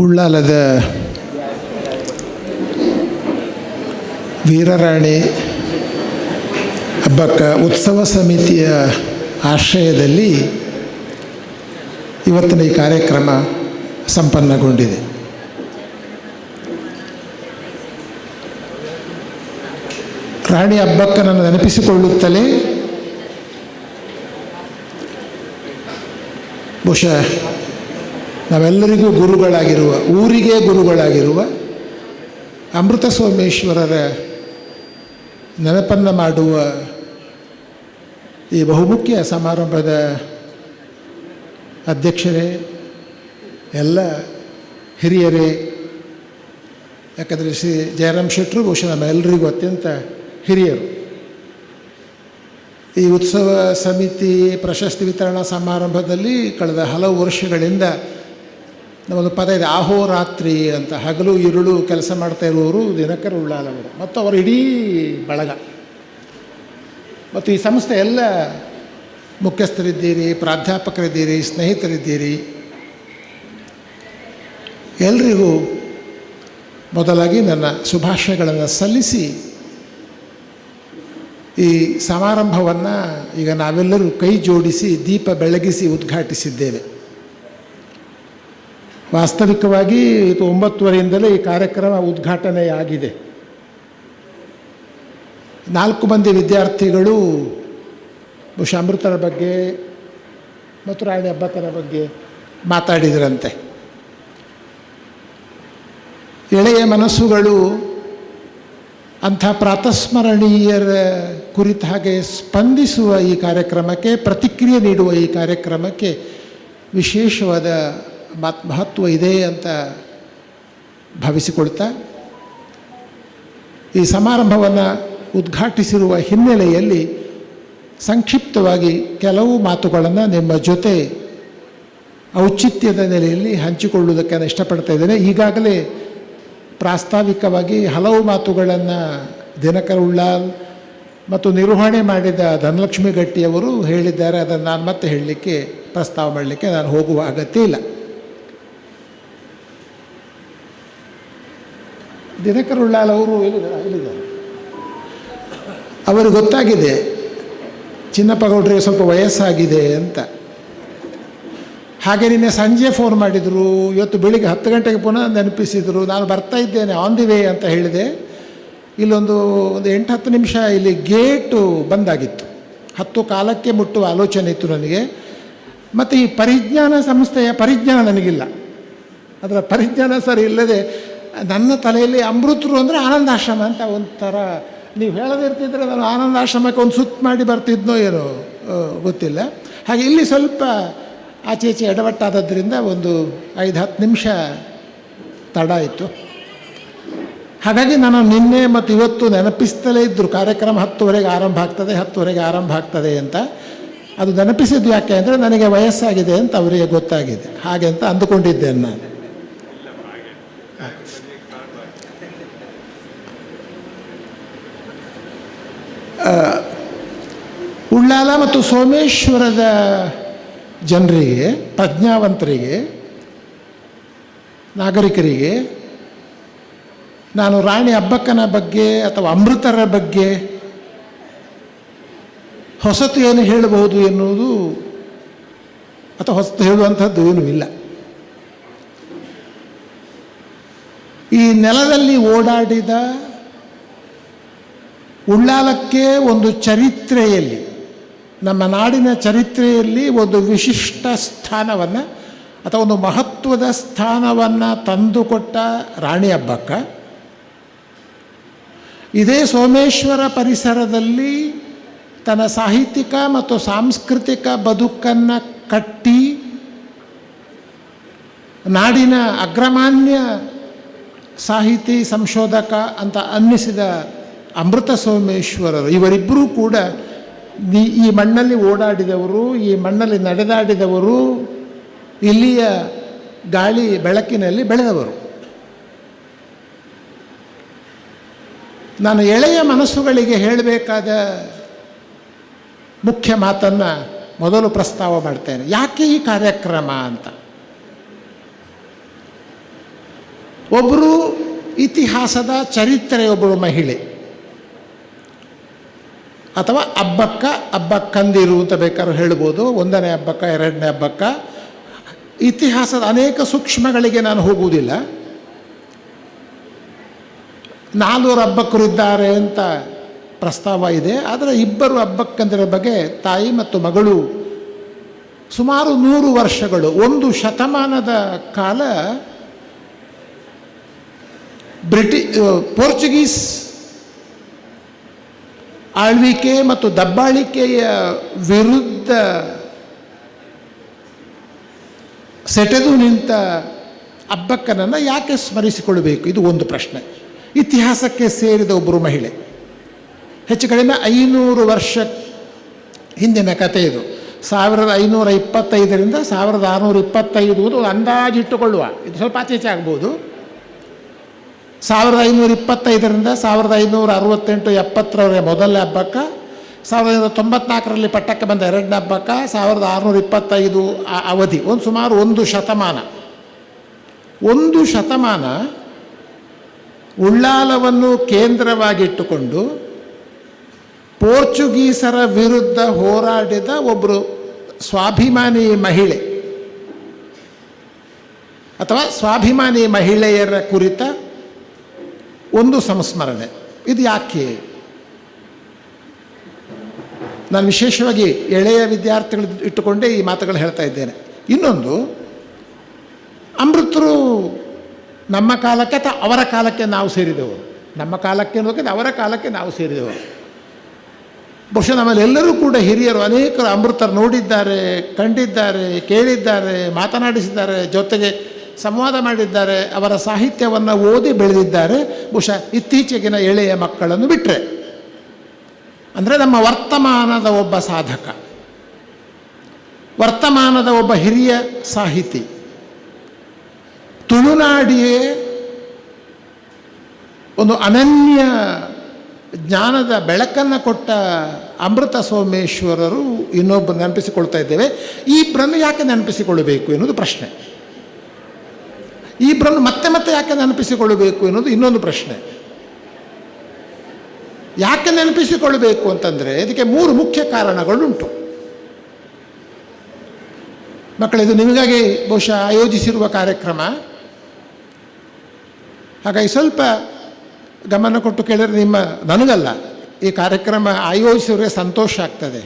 ಉಳ್ಳಾಲದ ವೀರರಾಣಿ ಹಬ್ಬಕ್ಕ ಉತ್ಸವ ಸಮಿತಿಯ ಆಶ್ರಯದಲ್ಲಿ ಇವತ್ತಿನ ಈ ಕಾರ್ಯಕ್ರಮ ಸಂಪನ್ನಗೊಂಡಿದೆ. ರಾಣಿ ಹಬ್ಬಕ್ಕನನ್ನು ನೆನಪಿಸಿಕೊಳ್ಳುತ್ತಲೇ ಬಹುಶಃ ನಾವೆಲ್ಲರಿಗೂ ಗುರುಗಳಾಗಿರುವ, ಊರಿಗೆ ಗುರುಗಳಾಗಿರುವ ಅಮೃತ ಸೋಮೇಶ್ವರರ ನೆನಪನ್ನು ಮಾಡುವ ಈ ಬಹುಮುಖ್ಯ ಸಮಾರಂಭದ ಅಧ್ಯಕ್ಷರೇ, ಎಲ್ಲ ಹಿರಿಯರೇ, ಯಾಕಂದರೆ ಶ್ರೀ ಜಯರಾಮ್ ಶೆಟ್ಟರು ಬಹುಶಃ ನಮ್ಮೆಲ್ಲರಿಗೂ ಅತ್ಯಂತ ಹಿರಿಯರು. ಈ ಉತ್ಸವ ಸಮಿತಿ ಪ್ರಶಸ್ತಿ ವಿತರಣಾ ಸಮಾರಂಭದಲ್ಲಿ ಕಳೆದ ಹಲವು ವರ್ಷಗಳಿಂದ ನಾವೊಂದು ಪದ ಇದೆ, ಆಹೋರಾತ್ರಿ ಅಂತ. ಹಗಲು ഇരുಳು ಕೆಲಸ ಮಾಡ್ತಾ ಇರುವವರು ದಿನಕರ್ ಉಳ್ಳಾಲ್ ಅವರು ಮತ್ತು ಅವರ ಇಡೀ ಬಳಗ ಮತ್ತು ಈ ಸಂಸ್ಥೆ ಎಲ್ಲ ಮುಖ್ಯಸ್ಥರಿದ್ದೀರಿ, ಪ್ರಾಧ್ಯಾಪಕರಿದ್ದೀರಿ, ಸ್ನೇಹಿತರಿದ್ದೀರಿ. ಎಲ್ರಿಗೂ ಮೊದಲಾಗಿ ನನ್ನ ಶುಭಾಶಯಗಳನ್ನು ಸಲ್ಲಿಸಿ ಈ ಸಮಾರಂಭವನ್ನು ಈಗ ನಾವೆಲ್ಲರೂ ಕೈ ಜೋಡಿಸಿ ದೀಪ ಬೆಳಗಿಸಿ ಉದ್ಘಾಟಿಸಿದ್ದೇವೆ. ವಾಸ್ತವಿಕವಾಗಿ ಇದು 9:30ಯಿಂದಲೇ ಈ ಕಾರ್ಯಕ್ರಮ ಉದ್ಘಾಟನೆಯಾಗಿದೆ. 4 ಮಂದಿ ವಿದ್ಯಾರ್ಥಿಗಳು ಬಹುಶಃ ಅಮೃತರ ಬಗ್ಗೆ ಮತ್ತು ರಾಣಿ ಹಬ್ಬಕ್ಕನ ಬಗ್ಗೆ ಮಾತಾಡಿದರಂತೆ. ಎಳೆಯ ಮನಸ್ಸುಗಳು ಅಂಥ ಪ್ರಾತಸ್ಮರಣೀಯರ ಕುರಿತ ಹಾಗೆ ಸ್ಪಂದಿಸುವ ಈ ಕಾರ್ಯಕ್ರಮಕ್ಕೆ, ಪ್ರತಿಕ್ರಿಯೆ ನೀಡುವ ಈ ಕಾರ್ಯಕ್ರಮಕ್ಕೆ ವಿಶೇಷವಾದ ಮಹತ್ವ ಇದೆ ಅಂತ ಭಾವಿಸಿಕೊಳ್ತಾ, ಈ ಸಮಾರಂಭವನ್ನು ಉದ್ಘಾಟಿಸಿರುವ ಹಿನ್ನೆಲೆಯಲ್ಲಿ ಸಂಕ್ಷಿಪ್ತವಾಗಿ ಕೆಲವು ಮಾತುಗಳನ್ನು ನಿಮ್ಮ ಜೊತೆ ಔಚಿತ್ಯದ ನೆಲೆಯಲ್ಲಿ ಹಂಚಿಕೊಳ್ಳುವುದಕ್ಕೆ ನಾನು ಇಷ್ಟಪಡ್ತಾ ಇದ್ದೇನೆ. ಈಗಾಗಲೇ ಪ್ರಾಸ್ತಾವಿಕವಾಗಿ ಹಲವು ಮಾತುಗಳನ್ನು ದಿನಕರ್ ಉಳ್ಳಾಲ್ ಮತ್ತು ನಿರ್ವಹಣೆ ಮಾಡಿದ ಧನಲಕ್ಷ್ಮಿ ಗಟ್ಟಿಯವರು ಹೇಳಿದ್ದಾರೆ. ಅದನ್ನು ನಾನು ಮತ್ತೆ ಹೇಳಲಿಕ್ಕೆ, ಪ್ರಸ್ತಾವ ಮಾಡಲಿಕ್ಕೆ ನಾನು ಹೋಗುವ ಅಗತ್ಯ ಇಲ್ಲ. ದಿನಕರ್ ಉಳ್ಳಾಲ್ ಅವರು ಎಲ್ಲಿದ್ದಾರೆ? ಅವರಿಗೆ ಗೊತ್ತಾಗಿದೆ ಚಿನ್ನಪ್ಪ ಗೌಡ್ರಿಗೆ ಸ್ವಲ್ಪ ವಯಸ್ಸಾಗಿದೆ ಅಂತ. ಹಾಗೆ ನಿನ್ನೆ ಸಂಜೆ ಫೋನ್ ಮಾಡಿದರು, ಇವತ್ತು ಬೆಳಿಗ್ಗೆ 10 ಗಂಟೆಗೆ ಪುನಃ ನೆನಪಿಸಿದರು. ನಾನು ಬರ್ತಾ ಇದ್ದೇನೆ, ಆನ್ ದಿ ವೇ ಅಂತ ಹೇಳಿದೆ. ಇಲ್ಲೊಂದು 8-10 ನಿಮಿಷ ಇಲ್ಲಿ ಗೇಟು ಬಂದಾಗಿತ್ತು. 10:15ಕ್ಕೆ ಮುಟ್ಟುವ ಆಲೋಚನೆ ಇತ್ತು ನನಗೆ. ಮತ್ತು ಈ ಪರಿಜ್ಞಾನ ಸಂಸ್ಥೆಯ ಪರಿಜ್ಞಾನ ನನಗಿಲ್ಲ. ಅದರ ಪರಿಜ್ಞಾನ ಸರಿ ಇಲ್ಲದೆ ನನ್ನ ತಲೆಯಲ್ಲಿ ಅಮೃತರು ಅಂದರೆ ಆನಂದಾಶ್ರಮ ಅಂತ ಒಂಥರ, ನೀವು ಹೇಳದಿರ್ತಿದ್ರೆ ನಾನು ಆನಂದಾಶ್ರಮಕ್ಕೆ ಒಂದು ಸುತ್ತು ಮಾಡಿ ಬರ್ತಿದ್ನೋ ಏನೋ ಗೊತ್ತಿಲ್ಲ. ಹಾಗೆ ಇಲ್ಲಿ ಸ್ವಲ್ಪ ಆಚೆ ಈಚೆ ಎಡವಟ್ಟಾದದ್ರಿಂದ ಒಂದು 5-10 ನಿಮಿಷ ತಡ ಆಯಿತು. ಹಾಗಾಗಿ ನಾನು ನಿನ್ನೆ ಮತ್ತು ಇವತ್ತು ನೆನಪಿಸ್ತಲೇ ಇದ್ದರು, ಕಾರ್ಯಕ್ರಮ 10:30ಗೆ ಆರಂಭ ಆಗ್ತದೆ, 10:30ಗೆ ಆರಂಭ ಆಗ್ತದೆ ಅಂತ. ಅದು ನೆನಪಿಸಿದ್ದು ಯಾಕೆ ಅಂದರೆ ನನಗೆ ವಯಸ್ಸಾಗಿದೆ ಅಂತ ಅವರಿಗೆ ಗೊತ್ತಾಗಿದೆ, ಹಾಗೆ ಅಂತ ಅಂದುಕೊಂಡಿದ್ದೇನೆ ನಾನು. ಉಳ್ಳಾಲ ಮತ್ತು ಸೋಮೇಶ್ವರದ ಜನರಿಗೆ, ಪ್ರಜ್ಞಾವಂತರಿಗೆ, ನಾಗರಿಕರಿಗೆ ನಾನು ರಾಣಿ ಹಬ್ಬಕ್ಕನ ಬಗ್ಗೆ ಅಥವಾ ಅಮೃತರ ಬಗ್ಗೆ ಹೊಸತು ಏನು ಹೇಳಬಹುದು ಎನ್ನುವುದು ಅಥವಾ ಹೊಸತು ಹೇಳುವಂಥದ್ದು ಏನೂ ಇಲ್ಲ. ಈ ನೆಲದಲ್ಲಿ ಓಡಾಡಿದ ಉಳ್ಳಾಲಕ್ಕೆ ಒಂದು ಚರಿತ್ರೆಯಲ್ಲಿ, ನಮ್ಮ ನಾಡಿನ ಚರಿತ್ರೆಯಲ್ಲಿ ಒಂದು ವಿಶಿಷ್ಟ ಸ್ಥಾನವನ್ನು ಅಥವಾ ಒಂದು ಮಹತ್ವದ ಸ್ಥಾನವನ್ನು ತಂದುಕೊಟ್ಟ ರಾಣಿ ಹಬ್ಬಕ್ಕ, ಇದೇ ಸೋಮೇಶ್ವರ ಪರಿಸರದಲ್ಲಿ ತನ್ನ ಸಾಹಿತ್ಯಿಕ ಮತ್ತು ಸಾಂಸ್ಕೃತಿಕ ಬದುಕನ್ನು ಕಟ್ಟಿ ನಾಡಿನ ಅಗ್ರಮಾನ್ಯ ಸಾಹಿತಿ, ಸಂಶೋಧಕ ಅಂತ ಅನ್ನಿಸಿದ ಅಮೃತ ಸೋಮೇಶ್ವರರು, ಇವರಿಬ್ಬರೂ ಕೂಡ ಈ ಮಣ್ಣಲ್ಲಿ ಓಡಾಡಿದವರು, ಈ ಮಣ್ಣಲ್ಲಿ ನಡೆದಾಡಿದವರು, ಇಲ್ಲಿಯ ಗಾಳಿ ಬೆಳಕಿನಲ್ಲಿ ಬೆಳೆದವರು. ನಾನು ಎಳೆಯ ಮನಸ್ಸುಗಳಿಗೆ ಹೇಳಬೇಕಾದ ಮುಖ್ಯ ಮಾತನ್ನು ಮೊದಲು ಪ್ರಸ್ತಾವ ಮಾಡ್ತೇನೆ. ಯಾಕೆ ಈ ಕಾರ್ಯಕ್ರಮ ಅಂತ. ಒಬ್ಬರು ಇತಿಹಾಸದ ಚರಿತ್ರೆ, ಒಬ್ಬರು ಮಹಿಳೆ, ಅಥವಾ ಅಬ್ಬಕ್ಕಂದಿರು ಅಂತ ಬೇಕಾದ್ರೂ ಹೇಳ್ಬೋದು. 1ನೇ ಹಬ್ಬಕ್ಕ, 2ನೇ ಹಬ್ಬಕ್ಕ. ಇತಿಹಾಸದ ಅನೇಕ ಸೂಕ್ಷ್ಮಗಳಿಗೆ ನಾನು ಹೋಗುವುದಿಲ್ಲ. 4 ಹಬ್ಬಕ್ಕರಿದ್ದಾರೆ ಅಂತ ಪ್ರಸ್ತಾವ ಇದೆ. ಆದರೆ 2 ಹಬ್ಬಕ್ಕಂದಿರ ಬಗ್ಗೆ, ತಾಯಿ ಮತ್ತು ಮಗಳು, ಸುಮಾರು 100 ವರ್ಷಗಳು, 1 ಶತಮಾನದ ಕಾಲ ಪೋರ್ಚುಗೀಸ್ ಆಳ್ವಿಕೆ ಮತ್ತು ದಬ್ಬಾಳಿಕೆಯ ವಿರುದ್ಧ ಸೆಟೆದು ನಿಂತ ಅಬ್ಬಕ್ಕನನ್ನು ಯಾಕೆ ಸ್ಮರಿಸಿಕೊಳ್ಳಬೇಕು? ಇದು ಒಂದು ಪ್ರಶ್ನೆ. ಇತಿಹಾಸಕ್ಕೆ ಸೇರಿದ ಒಬ್ಬರು ಮಹಿಳೆ, ಹೆಚ್ಚು ಕಡಿಮೆ 500 ವರ್ಷ ಹಿಂದಿನ ಕಥೆ ಇದು. 1525ರಿಂದ 1625 ಒಂದು ಅಂದಾಜಿಟ್ಟುಕೊಳ್ಳುವ, ಇದು ಸ್ವಲ್ಪ ಆಚೆ ಆಗ್ಬೋದು. 1525ರಿಂದ 1568-70 ಮೊದಲನೇ ಹಬ್ಬಕ್ಕ, 1594ರಲ್ಲಿ ಪಟ್ಟಕ್ಕೆ ಬಂದ 2ನೇ ಹಬ್ಬಕ್ಕ, 1625 ಅವಧಿ, ಸುಮಾರು 1 ಶತಮಾನ. 1 ಶತಮಾನ ಉಳ್ಳಾಲವನ್ನು ಕೇಂದ್ರವಾಗಿಟ್ಟುಕೊಂಡು ಪೋರ್ಚುಗೀಸರ ವಿರುದ್ಧ ಹೋರಾಡಿದ ಒಬ್ಬರು ಸ್ವಾಭಿಮಾನಿ ಮಹಿಳೆ ಅಥವಾ ಸ್ವಾಭಿಮಾನಿ ಮಹಿಳೆಯರ ಕುರಿತ ಒಂದು ಸಂಸ್ಮರಣೆ. ಇದು ಯಾಕೆ? ನಾನು ವಿಶೇಷವಾಗಿ ಎಳೆಯ ವಿದ್ಯಾರ್ಥಿಗಳು ಇಟ್ಟುಕೊಂಡೇ ಈ ಮಾತುಗಳು ಹೇಳ್ತಾ ಇದ್ದೇನೆ. ಇನ್ನೊಂದು, ಅಮೃತರು ನಮ್ಮ ಕಾಲಕ್ಕೆ ಅಥವಾ ಅವರ ಕಾಲಕ್ಕೆ ನಾವು ಸೇರಿದವರು, ನಮ್ಮ ಕಾಲಕ್ಕೆ ಅನ್ನೋಕೆ ಅವರ ಕಾಲಕ್ಕೆ ನಾವು ಸೇರಿದವರು. ಬಹುಶಃ ನಮ್ಮಲ್ಲೆಲ್ಲರೂ ಕೂಡ ಹಿರಿಯರು, ಅನೇಕರು ಅಮೃತರು ನೋಡಿದ್ದಾರೆ, ಕಂಡಿದ್ದಾರೆ, ಕೇಳಿದ್ದಾರೆ, ಮಾತನಾಡಿಸಿದ್ದಾರೆ, ಜೊತೆಗೆ ಸಂವಾದ ಮಾಡಿದ್ದಾರೆ, ಅವರ ಸಾಹಿತ್ಯವನ್ನು ಓದಿ ಬೆಳೆದಿದ್ದಾರೆ. ಬಹುಶಃ ಇತ್ತೀಚೆಗಿನ ಎಳೆಯ ಮಕ್ಕಳನ್ನು ಬಿಟ್ಟರೆ, ಅಂದರೆ ನಮ್ಮ ವರ್ತಮಾನದ ಒಬ್ಬ ಸಾಧಕ, ವರ್ತಮಾನದ ಒಬ್ಬ ಹಿರಿಯ ಸಾಹಿತಿ, ತುಳುನಾಡಿಯೇ ಒಂದು ಅನನ್ಯ ಜ್ಞಾನದ ಬೆಳಕನ್ನು ಕೊಟ್ಟ ಅಮೃತ ಸೋಮೇಶ್ವರರು ಇನ್ನೊಬ್ಬರು ನೆನಪಿಸಿಕೊಳ್ತಾ ಇದ್ದೇವೆ. ಈ ಇಬ್ಬರನ್ನು ಯಾಕೆ ನೆನಪಿಸಿಕೊಳ್ಳಬೇಕು ಎನ್ನುವುದು ಪ್ರಶ್ನೆ. ಈ ಇಬ್ಬರನ್ನು ಮತ್ತೆ ಮತ್ತೆ ಯಾಕೆ ನೆನಪಿಸಿಕೊಳ್ಳಬೇಕು ಎನ್ನುವುದು ಇನ್ನೊಂದು ಪ್ರಶ್ನೆ. ಯಾಕೆ ನೆನಪಿಸಿಕೊಳ್ಳಬೇಕು ಅಂತಂದರೆ ಇದಕ್ಕೆ 3 ಮುಖ್ಯ ಕಾರಣಗಳುಂಟು. ಮಕ್ಕಳಿದು ನಿಮಗಾಗಿ ಬಹುಶಃ ಆಯೋಜಿಸಿರುವ ಕಾರ್ಯಕ್ರಮ, ಹಾಗಾಗಿ ಸ್ವಲ್ಪ ಗಮನ ಕೊಟ್ಟು ಕೇಳಿದ್ರೆ ನನಗಲ್ಲ, ಈ ಕಾರ್ಯಕ್ರಮ ಆಯೋಜಿಸಿದ್ರೆ ಸಂತೋಷ ಆಗ್ತದೆ.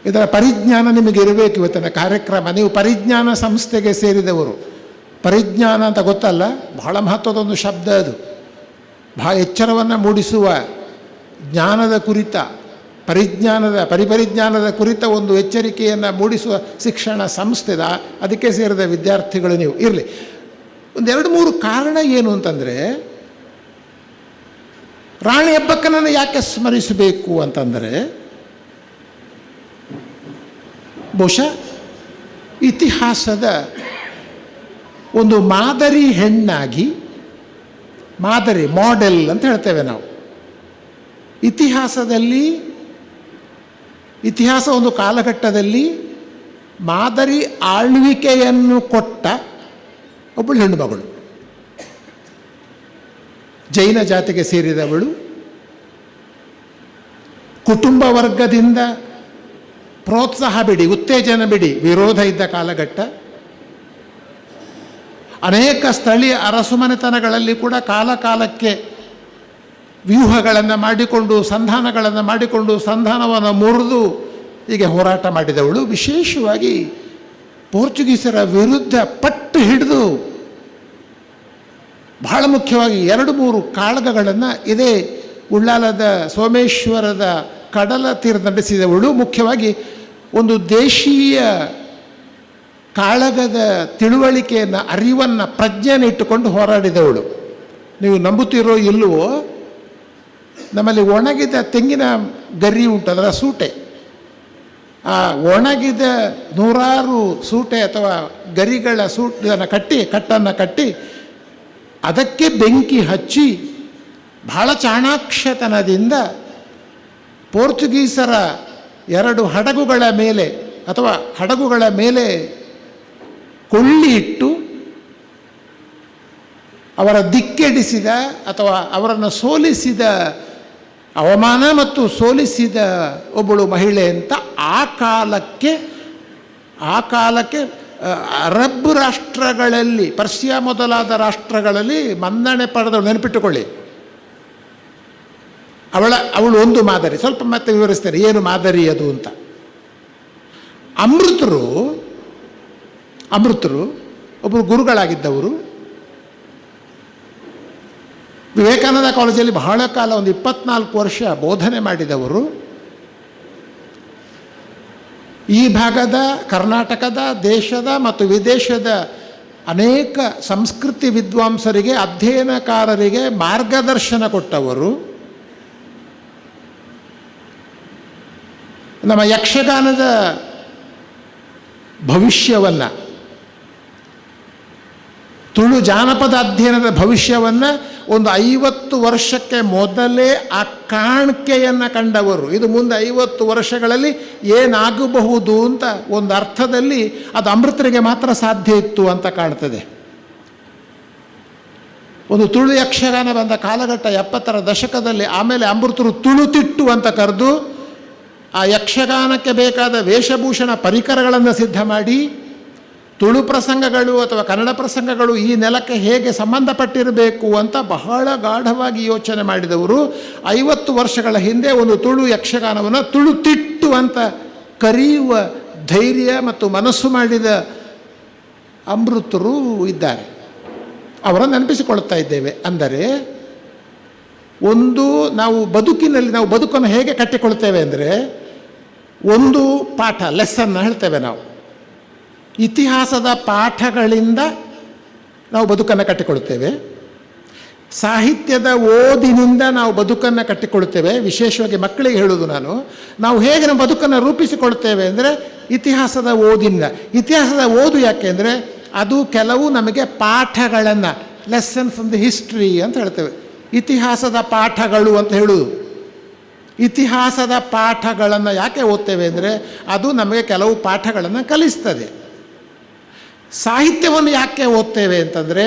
ಇದರ ಪರಿಜ್ಞಾನ ನಿಮಗೆ ಇರಬೇಕು. ಇವತ್ತಿನ ಕಾರ್ಯಕ್ರಮ, ನೀವು ಪರಿಜ್ಞಾನ ಸಂಸ್ಥೆಗೆ ಸೇರಿದವರು. ಪರಿಜ್ಞಾನ ಅಂತ ಗೊತ್ತಲ್ಲ, ಬಹಳ ಮಹತ್ವದೊಂದು ಶಬ್ದ ಅದು. ಬಹಳ ಎಚ್ಚರವನ್ನು ಮೂಡಿಸುವ ಜ್ಞಾನದ ಕುರಿತ, ಪರಿಪರಿಜ್ಞಾನದ ಕುರಿತ ಒಂದು ಎಚ್ಚರಿಕೆಯನ್ನು ಮೂಡಿಸುವ ಶಿಕ್ಷಣ ಸಂಸ್ಥೆದ, ಅದಕ್ಕೆ ಸೇರಿದ ವಿದ್ಯಾರ್ಥಿಗಳು ನೀವು ಇರಲಿ. 2-3 ಕಾರಣ ಏನು ಅಂತಂದರೆ, ರಾಣಿ ಅಬ್ಬಕ್ಕನನ್ನು ಯಾಕೆ ಸ್ಮರಿಸಬೇಕು ಅಂತಂದರೆ, ಬಹುಶಃ ಇತಿಹಾಸದ ಒಂದು ಮಾದರಿ ಹೆಣ್ಣಾಗಿ, ಮಾಡೆಲ್ ಅಂತ ಹೇಳ್ತೇವೆ ನಾವು. ಇತಿಹಾಸ ಒಂದು ಕಾಲಘಟ್ಟದಲ್ಲಿ ಮಾದರಿ ಆಳ್ವಿಕೆಯನ್ನು ಕೊಟ್ಟ ಒಬ್ಬಳು ಹೆಣ್ಣು ಮಗಳು, ಜೈನ ಜಾತಿಗೆ ಸೇರಿದವಳು, ಕುಟುಂಬ ವರ್ಗದಿಂದ ಪ್ರೋತ್ಸಾಹ ಬಿಡಿ, ಉತ್ತೇಜನ ಬಿಡಿ, ವಿರೋಧ ಇದ್ದ ಕಾಲಘಟ್ಟ. ಅನೇಕ ಸ್ಥಳೀಯ ಅರಸುಮನೆತನಗಳಲ್ಲಿ ಕೂಡ ಕಾಲಕ್ಕೆ ವ್ಯೂಹಗಳನ್ನು ಮಾಡಿಕೊಂಡು, ಸಂಧಾನವನ್ನು ಮುರಿದು ಹೀಗೆ ಹೋರಾಟ ಮಾಡಿದವಳು. ವಿಶೇಷವಾಗಿ ಪೋರ್ಚುಗೀಸರ ವಿರುದ್ಧ ಪಟ್ಟು ಹಿಡಿದು ಬಹಳ ಮುಖ್ಯವಾಗಿ 2-3 ಕಾಳಗಗಳನ್ನು ಇದೇ ಉಳ್ಳಾಲದ ಸೋಮೇಶ್ವರದ ಕಡಲ ತೀರ ನಡೆಸಿದವಳು. ಮುಖ್ಯವಾಗಿ ಒಂದು ದೇಶೀಯ ಕಾಳಗದ ತಿಳುವಳಿಕೆಯನ್ನು, ಅರಿವನ್ನು, ಪ್ರಜ್ಞೆಯನ್ನು ಇಟ್ಟುಕೊಂಡು ಹೋರಾಡಿದವಳು. ನೀವು ನಂಬುತ್ತೀರೋ ಇಲ್ಲವೋ, ನಮ್ಮಲ್ಲಿ ಒಣಗಿದ ತೆಂಗಿನ ಗರಿ ಉಂಟು, ಅದರ ಸೂಟೆ, ಆ ಒಣಗಿದ 100 ಸೂಟೆ ಅಥವಾ ಗರಿಗಳ ಕಟ್ಟನ್ನು ಕಟ್ಟಿ ಅದಕ್ಕೆ ಬೆಂಕಿ ಹಚ್ಚಿ ಬಹಳ ಚಾಣಾಕ್ಷತನದಿಂದ ಪೋರ್ಚುಗೀಸರ 2 ಹಡಗುಗಳ ಮೇಲೆ ಕೊಳ್ಳಿ ಇಟ್ಟು ಅವರ ದಿಕ್ಕೆಡಿಸಿದ ಅಥವಾ ಅವರನ್ನು ಸೋಲಿಸಿದ, ಅವಮಾನ ಮತ್ತು ಸೋಲಿಸಿದ ಒಬ್ಬಳು ಮಹಿಳೆ ಅಂತ ಆ ಕಾಲಕ್ಕೆ ಅರಬ್ ರಾಷ್ಟ್ರಗಳಲ್ಲಿ, ಪರ್ಷಿಯಾ ಮೊದಲಾದ ರಾಷ್ಟ್ರಗಳಲ್ಲಿ ಮನ್ನಣೆ ಪಡೆದವಳು. ನೆನಪಿಟ್ಟುಕೊಳ್ಳಿ, ಅವಳು ಒಂದು ಮಾದರಿ. ಸ್ವಲ್ಪ ಮತ್ತೆ ವಿವರಿಸ್ತೇನೆ ಏನು ಮಾದರಿ ಅದು ಅಂತ. ಅಮೃತರು ಒಬ್ಬರು ಗುರುಗಳಾಗಿದ್ದವರು. ವಿವೇಕಾನಂದ ಕಾಲೇಜಲ್ಲಿ ಬಹಳ ಕಾಲ, ಒಂದು 24 ವರ್ಷ ಬೋಧನೆ ಮಾಡಿದವರು. ಈ ಭಾಗದ, ಕರ್ನಾಟಕದ, ದೇಶದ ಮತ್ತು ವಿದೇಶದ ಅನೇಕ ಸಂಸ್ಕೃತಿ ವಿದ್ವಾಂಸರಿಗೆ, ಅಧ್ಯಯನಕಾರರಿಗೆ ಮಾರ್ಗದರ್ಶನ ಕೊಟ್ಟವರು. ನಮ್ಮ ಯಕ್ಷಗಾನದ ಭವಿಷ್ಯವನ್ನು, ತುಳು ಜಾನಪದ ಅಧ್ಯಯನದ ಭವಿಷ್ಯವನ್ನು ಒಂದು 50 ವರ್ಷಕ್ಕೆ ಮೊದಲೇ ಆ ಕಾಣಿಕೆಯನ್ನು ಕಂಡವರು. ಇದು ಮುಂದೆ 50 ವರ್ಷಗಳಲ್ಲಿ ಏನಾಗಬಹುದು ಅಂತ ಒಂದು ಅರ್ಥದಲ್ಲಿ ಅದು ಅಮೃತರಿಗೆ ಮಾತ್ರ ಸಾಧ್ಯ ಇತ್ತು ಅಂತ ಕಾಣ್ತದೆ. ಒಂದು ತುಳು ಯಕ್ಷಗಾನ ಬಂದ ಕಾಲಘಟ್ಟ 70ರ ದಶಕದಲ್ಲಿ. ಆಮೇಲೆ ಅಮೃತರು ತುಳುತಿಟ್ಟು ಅಂತ ಕರೆದು ಆ ಯಕ್ಷಗಾನಕ್ಕೆ ಬೇಕಾದ ವೇಷಭೂಷಣ ಪರಿಕರಗಳನ್ನು ಸಿದ್ಧ ಮಾಡಿ, ತುಳು ಪ್ರಸಂಗಗಳು ಅಥವಾ ಕನ್ನಡ ಪ್ರಸಂಗಗಳು ಈ ನೆಲಕ್ಕೆ ಹೇಗೆ ಸಂಬಂಧಪಟ್ಟಿರಬೇಕು ಅಂತ ಬಹಳ ಗಾಢವಾಗಿ ಯೋಚನೆ ಮಾಡಿದವರು. 50 ವರ್ಷಗಳ ಹಿಂದೆ ಒಂದು ತುಳು ಯಕ್ಷಗಾನವನ್ನು ತುಳುತಿಟ್ಟು ಅಂತ ಕರೆಯುವ ಧೈರ್ಯ ಮತ್ತು ಮನಸ್ಸು ಮಾಡಿದ ಅಮೃತರು ಇದ್ದಾರೆ. ಅವರನ್ನು ನೆನಪಿಸಿಕೊಳ್ತಾ ಇದ್ದೇವೆ. ಅಂದರೆ ಒಂದು, ನಾವು ಬದುಕನ್ನು ಹೇಗೆ ಕಟ್ಟಿಕೊಳ್ತೇವೆ ಅಂದರೆ, ಒಂದು ಪಾಠ, ಲೆಸನ್ನ ಹೇಳ್ತೇವೆ ನಾವು. ಇತಿಹಾಸದ ಪಾಠಗಳಿಂದ ನಾವು ಬದುಕನ್ನು ಕಟ್ಟಿಕೊಳ್ತೇವೆ. ಸಾಹಿತ್ಯದ ಓದಿನಿಂದ ನಾವು ಬದುಕನ್ನು ಕಟ್ಟಿಕೊಳ್ತೇವೆ. ವಿಶೇಷವಾಗಿ ಮಕ್ಕಳಿಗೆ ಹೇಳೋದು ನಾವು ಹೇಗೆ ನಮ್ಮ ಬದುಕನ್ನು ರೂಪಿಸಿಕೊಳ್ತೇವೆ ಅಂದರೆ ಇತಿಹಾಸದ ಓದಿನಿಂದ. ಇತಿಹಾಸದ ಓದು ಯಾಕೆ ಅಂದರೆ ಅದು ಕೆಲವು ನಮಗೆ ಪಾಠಗಳನ್ನು, ಲೆಸನ್ ಫ್ರಮ್ ದಿ ಹಿಸ್ಟ್ರಿ ಅಂತ ಹೇಳ್ತೇವೆ. ಇತಿಹಾಸದ ಪಾಠಗಳು ಅಂತ ಹೇಳೋದು. ಇತಿಹಾಸದ ಪಾಠಗಳನ್ನು ಯಾಕೆ ಓದ್ತೇವೆ ಅಂದರೆ ಅದು ನಮಗೆ ಕೆಲವು ಪಾಠಗಳನ್ನು ಕಲಿಸ್ತದೆ. ಸಾಹಿತ್ಯವನ್ನು ಯಾಕೆ ಓದ್ತೇವೆ ಅಂತಂದರೆ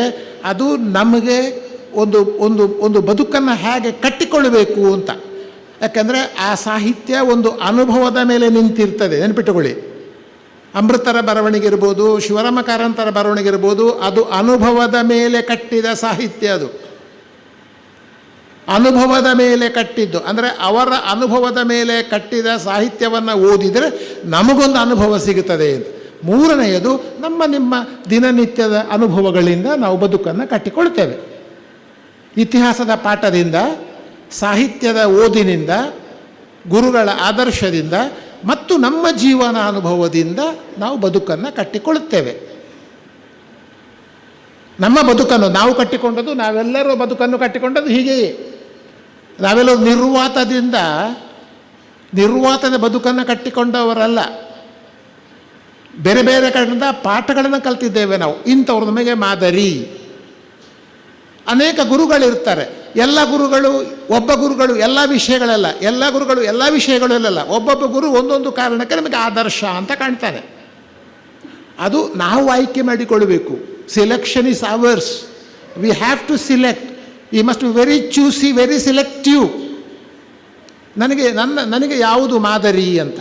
ಅದು ನಮಗೆ ಒಂದು ಬದುಕನ್ನು ಹೇಗೆ ಕಟ್ಟಿಕೊಳ್ಳಬೇಕು ಅಂತ. ಯಾಕಂದರೆ ಆ ಸಾಹಿತ್ಯ ಒಂದು ಅನುಭವದ ಮೇಲೆ ನಿಂತಿರ್ತದೆ. ನೆನಪಿಟ್ಟುಕೊಳ್ಳಿ, ಅಮೃತರ ಬರವಣಿಗೆ ಇರ್ಬೋದು, ಶಿವರಾಮ ಕಾರಂತರ ಬರವಣಿಗೆ ಇರ್ಬೋದು, ಅದು ಅನುಭವದ ಮೇಲೆ ಕಟ್ಟಿದ ಸಾಹಿತ್ಯ. ಅದು ಅನುಭವದ ಮೇಲೆ ಕಟ್ಟಿದ್ದು. ಅಂದರೆ ಅವರ ಅನುಭವದ ಮೇಲೆ ಕಟ್ಟಿದ ಸಾಹಿತ್ಯವನ್ನು ಓದಿದರೆ ನಮಗೊಂದು ಅನುಭವ ಸಿಗುತ್ತದೆ ಅಂತ. ಮೂರನೆಯದು, ನಿಮ್ಮ ದಿನನಿತ್ಯದ ಅನುಭವಗಳಿಂದ ನಾವು ಬದುಕನ್ನು ಕಟ್ಟಿಕೊಳ್ತೇವೆ. ಇತಿಹಾಸದ ಪಾಠದಿಂದ, ಸಾಹಿತ್ಯದ ಓದಿನಿಂದ, ಗುರುಗಳ ಆದರ್ಶದಿಂದ ಮತ್ತು ನಮ್ಮ ಜೀವನ ಅನುಭವದಿಂದ ನಾವು ಬದುಕನ್ನು ಕಟ್ಟಿಕೊಳ್ಳುತ್ತೇವೆ. ನಮ್ಮ ಬದುಕನ್ನು ನಾವು ಕಟ್ಟಿಕೊಂಡದ್ದು, ನಾವೆಲ್ಲರೂ ಬದುಕನ್ನು ಕಟ್ಟಿಕೊಂಡದ್ದು ಹೀಗೆಯೇ. ನಾವೆಲ್ಲರೂ ನಿರ್ವಾತದ ಬದುಕನ್ನು ಕಟ್ಟಿಕೊಂಡವರಲ್ಲ. ಬೇರೆ ಬೇರೆ ಕಡೆಯಿಂದ ಪಾಠಗಳನ್ನು ಕಲ್ತಿದ್ದೇವೆ ನಾವು. ಇಂಥವ್ರು ನಮಗೆ ಮಾದರಿ. ಅನೇಕ ಗುರುಗಳಿರ್ತಾರೆ. ಒಬ್ಬ ಗುರುಗಳು ಎಲ್ಲ ವಿಷಯಗಳಲ್ಲ. ಒಬ್ಬೊಬ್ಬ ಗುರು ಒಂದೊಂದು ಕಾರಣಕ್ಕೆ ನಮಗೆ ಆದರ್ಶ ಅಂತ ಕಾಣ್ತಾನೆ. ಅದು ನಾವು ಆಯ್ಕೆ ಮಾಡಿಕೊಳ್ಳಬೇಕು. Selection is ours. We have to select. We must be very choosy, very selective. ನನಗೆ ಯಾವುದು ಮಾದರಿ ಅಂತ.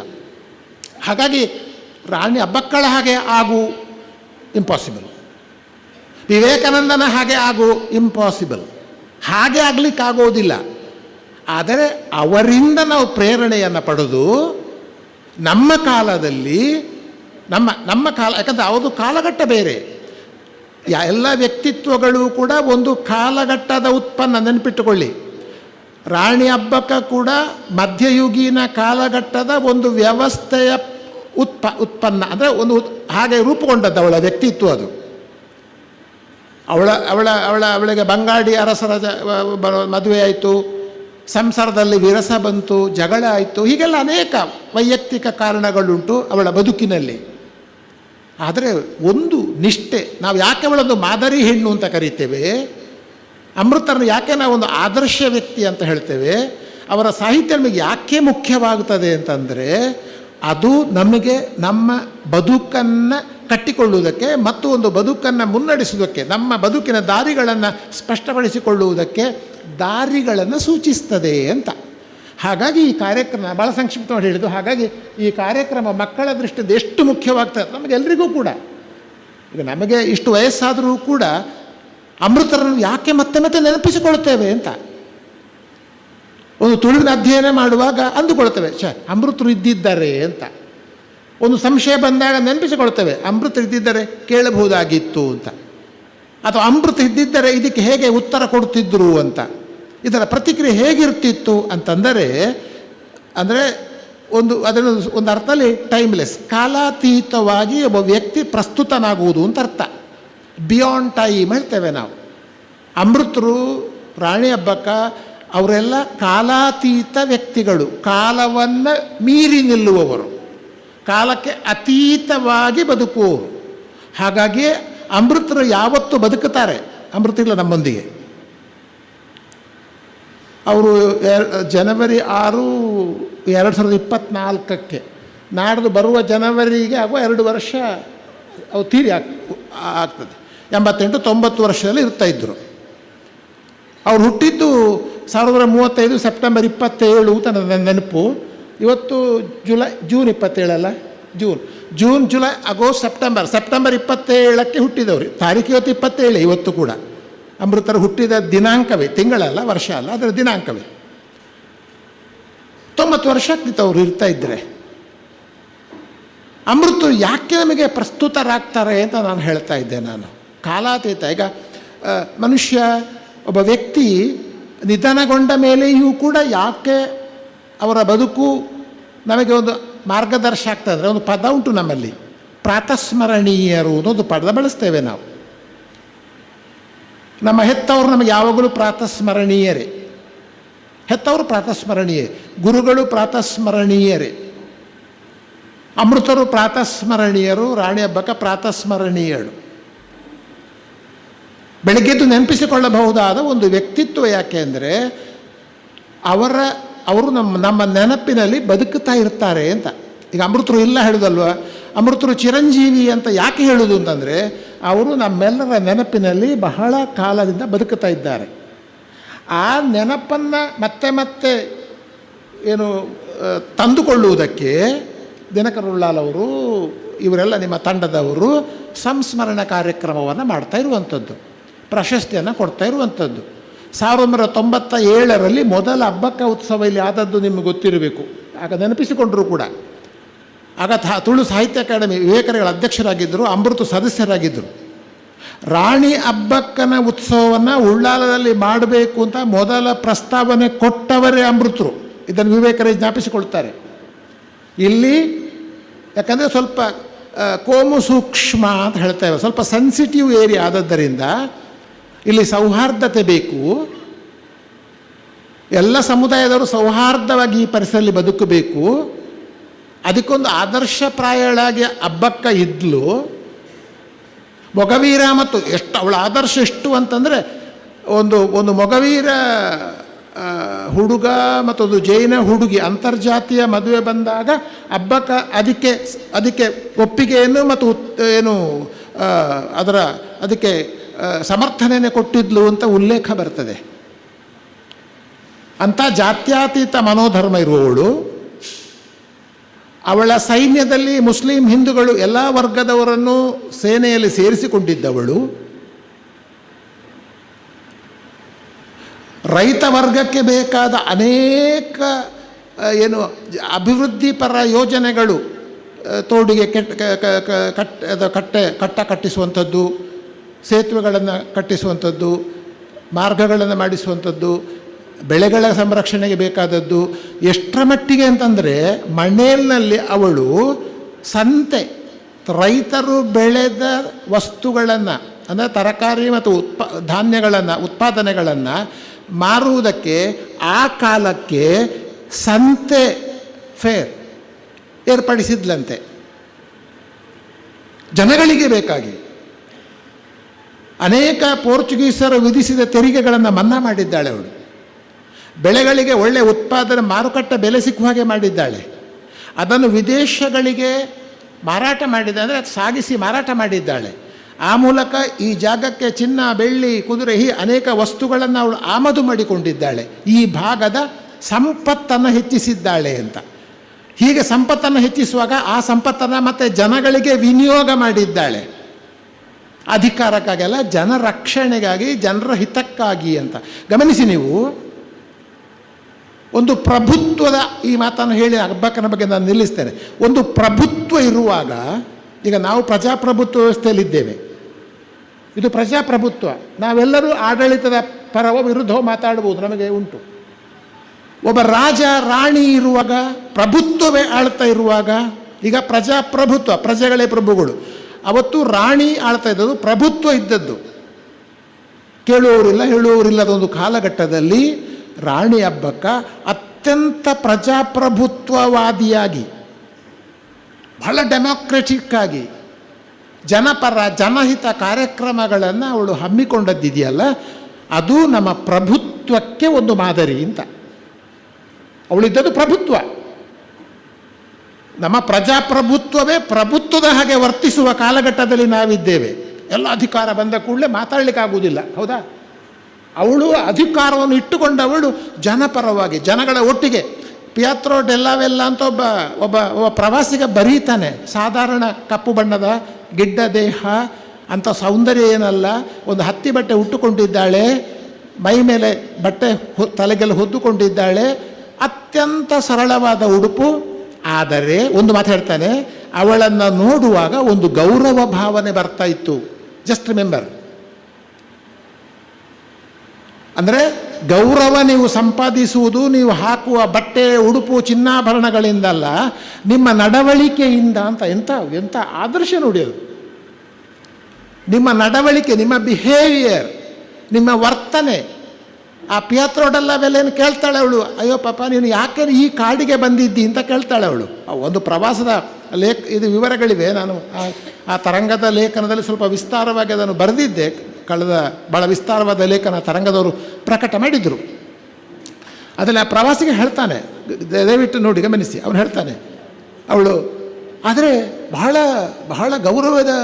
ಹಾಗಾಗಿ ರಾಣಿ ಅಬ್ಬಕ್ಕಳ ಹಾಗೆ ಆಗು, ಇಂಪಾಸಿಬಲ್. ವಿವೇಕಾನಂದನ ಹಾಗೆ ಆಗು, ಇಂಪಾಸಿಬಲ್. ಹಾಗೆ ಆಗಲಿಕ್ಕಾಗೋದಿಲ್ಲ. ಆದರೆ ಅವರಿಂದ ನಾವು ಪ್ರೇರಣೆಯನ್ನು ಪಡೆದು ನಮ್ಮ ಕಾಲದಲ್ಲಿ ನಮ್ಮ ಕಾಲ, ಯಾಕಂದರೆ ಅವ್ರದ್ದು ಕಾಲಘಟ್ಟ ಬೇರೆ. ಎಲ್ಲ ವ್ಯಕ್ತಿತ್ವಗಳು ಕೂಡ ಒಂದು ಕಾಲಘಟ್ಟದ ಉತ್ಪನ್ನ. ನೆನಪಿಟ್ಟುಕೊಳ್ಳಿ, ರಾಣಿ ಅಬ್ಬಕ್ಕ ಕೂಡ ಮಧ್ಯಯುಗೀನ ಕಾಲಘಟ್ಟದ ಒಂದು ವ್ಯವಸ್ಥೆಯ ಉತ್ಪನ್ನ. ಅಂದರೆ ಹಾಗೆ ರೂಪುಗೊಂಡದ್ದು ಅವಳ ವ್ಯಕ್ತಿತ್ವ. ಅದು ಅವಳಿಗೆ ಬಂಗಾಡಿ ಅರಸರ ಮದುವೆ ಆಯಿತು, ಸಂಸಾರದಲ್ಲಿ ವಿರಸ ಬಂತು, ಜಗಳ ಆಯಿತು, ಹೀಗೆಲ್ಲ ಅನೇಕ ವೈಯಕ್ತಿಕ ಕಾರಣಗಳುಂಟು ಅವಳ ಬದುಕಿನಲ್ಲಿ. ಆದರೆ ಒಂದು ನಿಷ್ಠೆ. ನಾವು ಯಾಕೆ ಅವಳೊಂದು ಮಾದರಿ ಹೆಣ್ಣು ಅಂತ ಕರಿತೇವೆ, ಅಮೃತರನ್ನು ಯಾಕೆ ನಾವು ಒಂದು ಆದರ್ಶ ವ್ಯಕ್ತಿ ಅಂತ ಹೇಳ್ತೇವೆ, ಅವರ ಸಾಹಿತ್ಯ ನಮಗೆ ಯಾಕೆ ಮುಖ್ಯವಾಗುತ್ತದೆ ಅಂತಂದರೆ ಅದು ನಮಗೆ ನಮ್ಮ ಬದುಕನ್ನು ಕಟ್ಟಿಕೊಳ್ಳುವುದಕ್ಕೆ ಮತ್ತು ಒಂದು ಬದುಕನ್ನು ಮುನ್ನಡೆಸುವುದಕ್ಕೆ, ನಮ್ಮ ಬದುಕಿನ ದಾರಿಗಳನ್ನು ಸ್ಪಷ್ಟಪಡಿಸಿಕೊಳ್ಳುವುದಕ್ಕೆ ದಾರಿಗಳನ್ನು ಸೂಚಿಸ್ತದೆ ಅಂತ. ಹಾಗಾಗಿ ಈ ಕಾರ್ಯಕ್ರಮ ಭಾಳ ಸಂಕ್ಷಿಪ್ತವಾಗಿ ಹೇಳಿದ್ದು. ಹಾಗಾಗಿ ಈ ಕಾರ್ಯಕ್ರಮ ಮಕ್ಕಳ ದೃಷ್ಟಿಯಿಂದ ಎಷ್ಟು ಮುಖ್ಯವಾಗ್ತದೆ ನಮಗೆಲ್ಲರಿಗೂ ಕೂಡ. ಈಗ ನಮಗೆ ಇಷ್ಟು ವಯಸ್ಸಾದರೂ ಕೂಡ ಅಮೃತರನ್ನು ಯಾಕೆ ಮತ್ತೆ ಮತ್ತೆ ನೆನಪಿಸಿಕೊಳ್ತೇವೆ ಅಂತ ಒಂದು ತುಳುವಿನ ಅಧ್ಯಯನ ಮಾಡುವಾಗ ಅಂದುಕೊಳ್ತೇವೆ, ಅಮೃತರು ಇದ್ದಿದ್ದಾರೆ ಅಂತ. ಒಂದು ಸಂಶಯ ಬಂದಾಗ ನೆನಪಿಸಿಕೊಳ್ತೇವೆ, ಅಮೃತ ಇದ್ದಿದ್ದರೆ ಕೇಳಬಹುದಾಗಿತ್ತು ಅಂತ, ಅಥವಾ ಅಮೃತ ಇದ್ದಿದ್ದರೆ ಇದಕ್ಕೆ ಹೇಗೆ ಉತ್ತರ ಕೊಡ್ತಿದ್ರು ಅಂತ. ಇದರ ಪ್ರತಿಕ್ರಿಯೆ ಹೇಗಿರ್ತಿತ್ತು ಅಂತಂದರೆ ಅದನ್ನು ಒಂದು ಅರ್ಥದಲ್ಲಿ ಟೈಮ್ಲೆಸ್, ಕಾಲಾತೀತವಾಗಿ ಒಬ್ಬ ವ್ಯಕ್ತಿ ಪ್ರಸ್ತುತನಾಗುವುದು ಅಂತ ಅರ್ಥ. ಬಿಯಾಂಡ್ ಟೈಮ್ ಹೇಳ್ತೇವೆ ನಾವು. ಅಮೃತರು, ರಾಣಿ ಅಬ್ಬಕ್ಕ ಅವರೆಲ್ಲ ಕಾಲಾತೀತ ವ್ಯಕ್ತಿಗಳು, ಕಾಲವನ್ನು ಮೀರಿ ನಿಲ್ಲುವವರು, ಕಾಲಕ್ಕೆ ಅತೀತವಾಗಿ ಬದುಕುವವರು. ಹಾಗಾಗಿ ಅಮೃತರು ಯಾವತ್ತೂ ಬದುಕುತ್ತಾರೆ. ಅಮೃತ ಇಲ್ಲ ನಮ್ಮೊಂದಿಗೆ. ಅವರು ಜನವರಿ 6, 2024 ನಾಡ್ದು ಬರುವ ಜನವರಿಗೆ ಆಗುವ 2 ವರ್ಷ ಅವು ತೀರಿ ಆಗ್ತದೆ. 88-90 ವರ್ಷದಲ್ಲಿ ಇರ್ತಾಯಿದ್ರು. ಅವ್ರು ಹುಟ್ಟಿದ್ದು 1935 ಸೆಪ್ಟೆಂಬರ್ 27 ಅಂತ ನನ್ನ ನೆನಪು. ಇವತ್ತು ಜೂನ್ 27 ಅಲ್ಲ, ಜೂನ್ ಜುಲೈ ಆಗಸ್ಟ್ ಸೆಪ್ಟೆಂಬರ್ 27ಕ್ಕೆ ಹುಟ್ಟಿದವರು. ತಾರೀಕು ಇವತ್ತು 27 ಇವತ್ತು ಕೂಡ. ಅಮೃತರು ಹುಟ್ಟಿದ ದಿನಾಂಕವೇ, ತಿಂಗಳಲ್ಲ, ವರ್ಷ ಅಲ್ಲ, ಅದರ ದಿನಾಂಕವೇ. 90 ವರ್ಷ ಆಗ್ತಿತ್ತು ಅವರು ಇರ್ತಾ ಇದ್ದರೆ. ಅಮೃತರು ಯಾಕೆ ನಮಗೆ ಪ್ರಸ್ತುತರಾಗ್ತಾರೆ ಅಂತ ನಾನು ಹೇಳ್ತಾ ಇದ್ದೆ. ನಾನು ಕಾಲಾತೀತ. ಈಗ ಮನುಷ್ಯ, ಒಬ್ಬ ವ್ಯಕ್ತಿ ನಿಧನಗೊಂಡ ಮೇಲೆಯೂ ಕೂಡ ಯಾಕೆ ಅವರ ಬದುಕು ನಮಗೆ ಒಂದು ಮಾರ್ಗದರ್ಶ ಆಗ್ತದೆ ಅಂದರೆ, ಒಂದು ಪದ ಉಂಟು ನಮ್ಮಲ್ಲಿ, ಪ್ರಾತಸ್ಮರಣೀಯರು ಅನ್ನೋದು ಪದ ಬಳಸ್ತೇವೆ ನಾವು. ನಮ್ಮ ಹೆತ್ತವರು ನಮಗೆ ಯಾವಾಗಲೂ ಪ್ರಾತಸ್ಮರಣೀಯರೇ. ಹೆತ್ತವರು ಪ್ರಾತಸ್ಮರಣೀಯರೇ, ಗುರುಗಳು ಪ್ರಾತಸ್ಮರಣೀಯರೇ, ಅಮೃತರು ಪ್ರಾತಸ್ಮರಣೀಯರು, ರಾಣಿ ಹಬ್ಬಕ್ಕ ಪ್ರಾತಸ್ಮರಣೀಯರು. ಬೆಳಗ್ಗೆದ್ದು ನೆನಪಿಸಿಕೊಳ್ಳಬಹುದಾದ ಒಂದು ವ್ಯಕ್ತಿತ್ವ. ಯಾಕೆ ಅಂದರೆ ಅವರು ನಮ್ಮ ನೆನಪಿನಲ್ಲಿ ಬದುಕುತ್ತಾ ಇರ್ತಾರೆ ಅಂತ. ಈಗ ಅಮೃತರು ಇಲ್ಲ ಹೇಳೋದಲ್ವ, ಅಮೃತರು ಚಿರಂಜೀವಿ ಅಂತ ಯಾಕೆ ಹೇಳೋದು ಅಂತಂದರೆ, ಅವರು ನಮ್ಮೆಲ್ಲರ ನೆನಪಿನಲ್ಲಿ ಬಹಳ ಕಾಲದಿಂದ ಬದುಕುತ್ತಾ ಇದ್ದಾರೆ. ಆ ನೆನಪನ್ನು ಮತ್ತೆ ಮತ್ತೆ ತಂದುಕೊಳ್ಳುವುದಕ್ಕೆ ದಿನಕರ್ ಉಳ್ಳಾಲ್ ಅವರು, ಇವರೆಲ್ಲ ನಿಮ್ಮ ತಂಡದವರು ಸಂಸ್ಮರಣ ಕಾರ್ಯಕ್ರಮವನ್ನು ಮಾಡ್ತಾ ಇರುವಂಥದ್ದು, ಪ್ರಶಸ್ತಿಯನ್ನು ಕೊಡ್ತಾ ಇರುವಂಥದ್ದು. 1997ರಲ್ಲಿ ಮೊದಲ ಹಬ್ಬಕ್ಕ ಉತ್ಸವ ಇಲ್ಲಿ ಆದದ್ದು ನಿಮಗೆ ಗೊತ್ತಿರಬೇಕು. ಆಗ ನೆನಪಿಸಿಕೊಂಡರು ಕೂಡ. ಆಗ ತುಳು ಸಾಹಿತ್ಯ ಅಕಾಡೆಮಿ ವಿವೇಕರಿಗಳ ಅಧ್ಯಕ್ಷರಾಗಿದ್ದರು, ಅಮೃತ ಸದಸ್ಯರಾಗಿದ್ದರು. ರಾಣಿ ಅಬ್ಬಕ್ಕನ ಉತ್ಸವವನ್ನು ಉಳ್ಳಾಲದಲ್ಲಿ ಮಾಡಬೇಕು ಅಂತ ಮೊದಲ ಪ್ರಸ್ತಾವನೆ ಕೊಟ್ಟವರೇ ಅಮೃತರು. ಇದನ್ನು ವಿವೇಕರೇ ಜ್ಞಾಪಿಸಿಕೊಳ್ತಾರೆ. ಇಲ್ಲಿ ಯಾಕಂದರೆ ಸ್ವಲ್ಪ ಕೋಮು ಸೂಕ್ಷ್ಮ ಅಂತ ಹೇಳ್ತೇವೆ, ಸ್ವಲ್ಪ ಸೆನ್ಸಿಟಿವ್ ಏರಿಯಾ ಆದದ್ದರಿಂದ ಇಲ್ಲಿ ಸೌಹಾರ್ದತೆ ಬೇಕು. ಎಲ್ಲ ಸಮುದಾಯದವರು ಸೌಹಾರ್ದವಾಗಿ ಈ ಪರಿಸರದಲ್ಲಿ ಬದುಕಬೇಕು. ಅದಕ್ಕೊಂದು ಆದರ್ಶಪ್ರಾಯಳಾಗಿ ಅಬ್ಬಕ್ಕ ಇದ್ಲು. ಮೊಗವೀರ ಮತ್ತು ಅವಳ ಆದರ್ಶ ಎಷ್ಟು ಅಂತಂದರೆ, ಒಂದು ಮೊಗವೀರ ಹುಡುಗ ಮತ್ತೊಂದು ಜೈನ ಹುಡುಗಿ ಅಂತರ್ಜಾತೀಯ ಮದುವೆ ಬಂದಾಗ ಅಬ್ಬಕ್ಕ ಅದಕ್ಕೆ ಒಪ್ಪಿಗೆಯನ್ನು ಮತ್ತು ಅದಕ್ಕೆ ಸಮರ್ಥನೆಯನ್ನು ಕೊಟ್ಟಿದ್ಲು ಅಂತ ಉಲ್ಲೇಖ ಬರ್ತದೆ. ಅಂಥ ಜಾತ್ಯತೀತ ಮನೋಧರ್ಮ ಇರುವವಳು. ಅವಳ ಸೈನ್ಯದಲ್ಲಿ ಮುಸ್ಲಿಂ ಹಿಂದೂಗಳು ಎಲ್ಲ ವರ್ಗದವರನ್ನು ಸೇನೆಯಲ್ಲಿ ಸೇರಿಸಿಕೊಂಡಿದ್ದವಳು. ರೈತ ವರ್ಗಕ್ಕೆ ಬೇಕಾದ ಅನೇಕ ಅಭಿವೃದ್ಧಿಪರ ಯೋಜನೆಗಳು, ತೋಡಿಗೆ ಕಟ್ಟ ಕಟ್ಟಿಸುವಂಥದ್ದು, ಸೇತುವೆಗಳನ್ನು ಕಟ್ಟಿಸುವಂಥದ್ದು, ಮಾರ್ಗಗಳನ್ನು ಮಾಡಿಸುವಂಥದ್ದು, ಬೆಳೆಗಳ ಸಂರಕ್ಷಣೆಗೆ ಬೇಕಾದದ್ದು. ಎಷ್ಟರ ಮಟ್ಟಿಗೆ ಅಂತಂದರೆ, ಮಣೇಲ್ನಲ್ಲಿ ಅವಳು ಸಂತೆ, ರೈತರು ಬೆಳೆದ ವಸ್ತುಗಳನ್ನು ಅಂದರೆ ತರಕಾರಿ ಮತ್ತು ಉತ್ಪಾದನೆಗಳನ್ನು ಮಾರುವುದಕ್ಕೆ ಆ ಕಾಲಕ್ಕೆ ಸಂತೆ ಫೇರ್ ಏರ್ಪಡಿಸಿದ್ಲಂತೆ, ಜನಗಳಿಗೆ ಬೇಕಾಗಿ. ಅನೇಕ ಪೋರ್ಚುಗೀಸರು ವಿಧಿಸಿದ ತೆರಿಗೆಗಳನ್ನು ಮನ್ನಾ ಮಾಡಿದ್ದಾಳೆ ಅವಳು. ಬೆಳೆಗಳಿಗೆ ಒಳ್ಳೆಯ ಉತ್ಪಾದನೆ, ಮಾರುಕಟ್ಟೆ ಬೆಲೆ ಸಿಕ್ಕುವ ಹಾಗೆ ಮಾಡಿದ್ದಾಳೆ. ಅದನ್ನು ವಿದೇಶಗಳಿಗೆ ಮಾರಾಟ ಮಾಡಿದ ಅಂದರೆ ಸಾಗಿಸಿ ಮಾರಾಟ ಮಾಡಿದ್ದಾಳೆ. ಆ ಮೂಲಕ ಈ ಜಾಗಕ್ಕೆ ಚಿನ್ನ, ಬೆಳ್ಳಿ, ಕುದುರೆ ಅನೇಕ ವಸ್ತುಗಳನ್ನು ಅವಳು ಆಮದು ಮಾಡಿಕೊಂಡಿದ್ದಾಳೆ. ಈ ಭಾಗದ ಸಂಪತ್ತನ್ನು ಹೆಚ್ಚಿಸಿದ್ದಾಳೆ ಅಂತ. ಹೀಗೆ ಸಂಪತ್ತನ್ನು ಹೆಚ್ಚಿಸುವಾಗ ಆ ಸಂಪತ್ತನ್ನು ಮತ್ತೆ ಜನಗಳಿಗೆ ವಿನಿಯೋಗ ಮಾಡಿದ್ದಾಳೆ. ಅಧಿಕಾರಕ್ಕಾಗಲ್ಲ, ಜನ ರಕ್ಷಣೆಗಾಗಿ, ಜನರ ಹಿತಕ್ಕಾಗಿ ಅಂತ. ಗಮನಿಸಿ ನೀವು, ಒಂದು ಪ್ರಭುತ್ವದ ಈ ಮಾತನ್ನು ಹೇಳಿ ಅಬ್ಬಕ್ಕನ ಬಗ್ಗೆ ನಾನು ನಿಲ್ಲಿಸ್ತೇನೆ. ಒಂದು ಪ್ರಭುತ್ವ ಇರುವಾಗ, ಈಗ ನಾವು ಪ್ರಜಾಪ್ರಭುತ್ವ ವ್ಯವಸ್ಥೆಯಲ್ಲಿದ್ದೇವೆ, ಇದು ಪ್ರಜಾಪ್ರಭುತ್ವ, ನಾವೆಲ್ಲರೂ ಆಡಳಿತದ ಪರವೋ ವಿರುದ್ಧವೋ ಮಾತಾಡ್ಬೋದು, ನಮಗೆ ಉಂಟು. ಒಬ್ಬ ರಾಜ ರಾಣಿ ಇರುವಾಗ, ಪ್ರಭುತ್ವವೇ ಆಳ್ತಾ ಇರುವಾಗ, ಈಗ ಪ್ರಜಾಪ್ರಭುತ್ವ, ಪ್ರಜೆಗಳೇ ಪ್ರಭುಗಳು. ಅವತ್ತು ರಾಣಿ ಆಳ್ತಾ ಇದ್ದದ್ದು, ಪ್ರಭುತ್ವ ಇದ್ದದ್ದು, ಕೇಳುವವರಿಲ್ಲ ಹೇಳುವವರಿಲ್ಲದ ಒಂದು ಕಾಲಘಟ್ಟದಲ್ಲಿ ರಾಣಿ ಅಬ್ಬಕ್ಕ ಅತ್ಯಂತ ಪ್ರಜಾಪ್ರಭುತ್ವವಾದಿಯಾಗಿ, ಬಹಳ ಡೆಮೋಕ್ರೆಟಿಕ್ ಆಗಿ, ಜನಪರ ಜನಹಿತ ಕಾರ್ಯಕ್ರಮಗಳನ್ನು ಅವಳು ಹಮ್ಮಿಕೊಂಡದ್ದಿದೆಯಲ್ಲ, ಅದು ನಮ್ಮ ಪ್ರಭುತ್ವಕ್ಕೆ ಒಂದು ಮಾದರಿ ಅಂತ. ಅವಳಿದ್ದದ್ದು ಪ್ರಭುತ್ವ. ನಮ್ಮ ಪ್ರಜಾಪ್ರಭುತ್ವವೇ ಪ್ರಭುತ್ವದ ಹಾಗೆ ವರ್ತಿಸುವ ಕಾಲಘಟ್ಟದಲ್ಲಿ ನಾವಿದ್ದೇವೆ. ಎಲ್ಲ ಅಧಿಕಾರ ಬಂದ ಕೂಡಲೇ ಮಾತಾಡಲಿಕ್ಕಾಗುವುದಿಲ್ಲ, ಹೌದಾ? ಅವಳು ಅಧಿಕಾರವನ್ನು ಇಟ್ಟುಕೊಂಡವಳು ಜನಪರವಾಗಿ, ಜನಗಳ ಒಟ್ಟಿಗೆ. ಪಿಯಾತ್ರೋ ಡೆಲ್ಲಾವೆಲ್ಲ ಅಂತ ಒಬ್ಬ ಒಬ್ಬ ಒಬ್ಬ ಪ್ರವಾಸಿಗ ಬರೀತಾನೆ. ಸಾಧಾರಣ ಕಪ್ಪು ಬಣ್ಣದ ಗಿಡ್ಡ ದೇಹ, ಅಂಥ ಸೌಂದರ್ಯ ಏನಲ್ಲ, ಒಂದು ಹತ್ತಿ ಬಟ್ಟೆ ಉಟ್ಟುಕೊಂಡಿದ್ದಾಳೆ, ಮೈ ಮೇಲೆ ಬಟ್ಟೆ ತಲೆಗೆಲ್ಲ ಹೊದ್ದುಕೊಂಡಿದ್ದಾಳೆ, ಅತ್ಯಂತ ಸರಳವಾದ ಉಡುಪು. ಆದರೆ ಒಂದು ಮಾತು ಹೇಳ್ತಾನೆ, ಅವಳನ್ನು ನೋಡುವಾಗ ಒಂದು ಗೌರವ ಭಾವನೆ ಬರ್ತಾ ಇತ್ತು. ಜಸ್ಟ್ ರಿಮೆಂಬರ್, ಅಂದರೆ ಗೌರವ ನೀವು ಸಂಪಾದಿಸುವುದು ನೀವು ಹಾಕುವ ಬಟ್ಟೆ, ಉಡುಪು, ಚಿನ್ನಾಭರಣಗಳಿಂದಲ್ಲ, ನಿಮ್ಮ ನಡವಳಿಕೆಯಿಂದ ಅಂತ. ಎಂಥ ಎಂಥ ಆದರ್ಶ ನೋಡಿ ಅದು. ನಿಮ್ಮ ನಡವಳಿಕೆ, ನಿಮ್ಮ ಬಿಹೇವಿಯರ್, ನಿಮ್ಮ ವರ್ತನೆ. ಆ ಪಿಯಾತ್ರೋಡೆಲ್ಲ ಅವೆಲ್ಲೇನು ಕೇಳ್ತಾಳೆ ಅವಳು, ಅಯ್ಯೋ ಪಾಪ ನೀನು ಯಾಕೆ ಈ ಕಾಡಿಗೆ ಬಂದಿದ್ದಿ ಅಂತ ಕೇಳ್ತಾಳೆ ಅವಳು. ಒಂದು ಪ್ರವಾಸದ ಇದು ವಿವರಗಳಿವೆ. ನಾನು ಆ ತರಂಗದ ಲೇಖನದಲ್ಲಿ ಸ್ವಲ್ಪ ವಿಸ್ತಾರವಾಗಿ ಅದನ್ನು ಬರೆದಿದ್ದೆ. ಕಳೆದ ಭಾಳ ವಿಸ್ತಾರವಾದ ಲೇಖನ ತರಂಗದವರು ಪ್ರಕಟ ಮಾಡಿದರು. ಅದನ್ನು ಆ ಪ್ರವಾಸಿಗೆ ಹೇಳ್ತಾನೆ, ದಯವಿಟ್ಟು ನೋಡಿ ಗಮನಿಸಿ. ಅವನು ಹೇಳ್ತಾನೆ, ಅವಳು ಆದರೆ ಬಹಳ ಬಹಳ ಗೌರವದ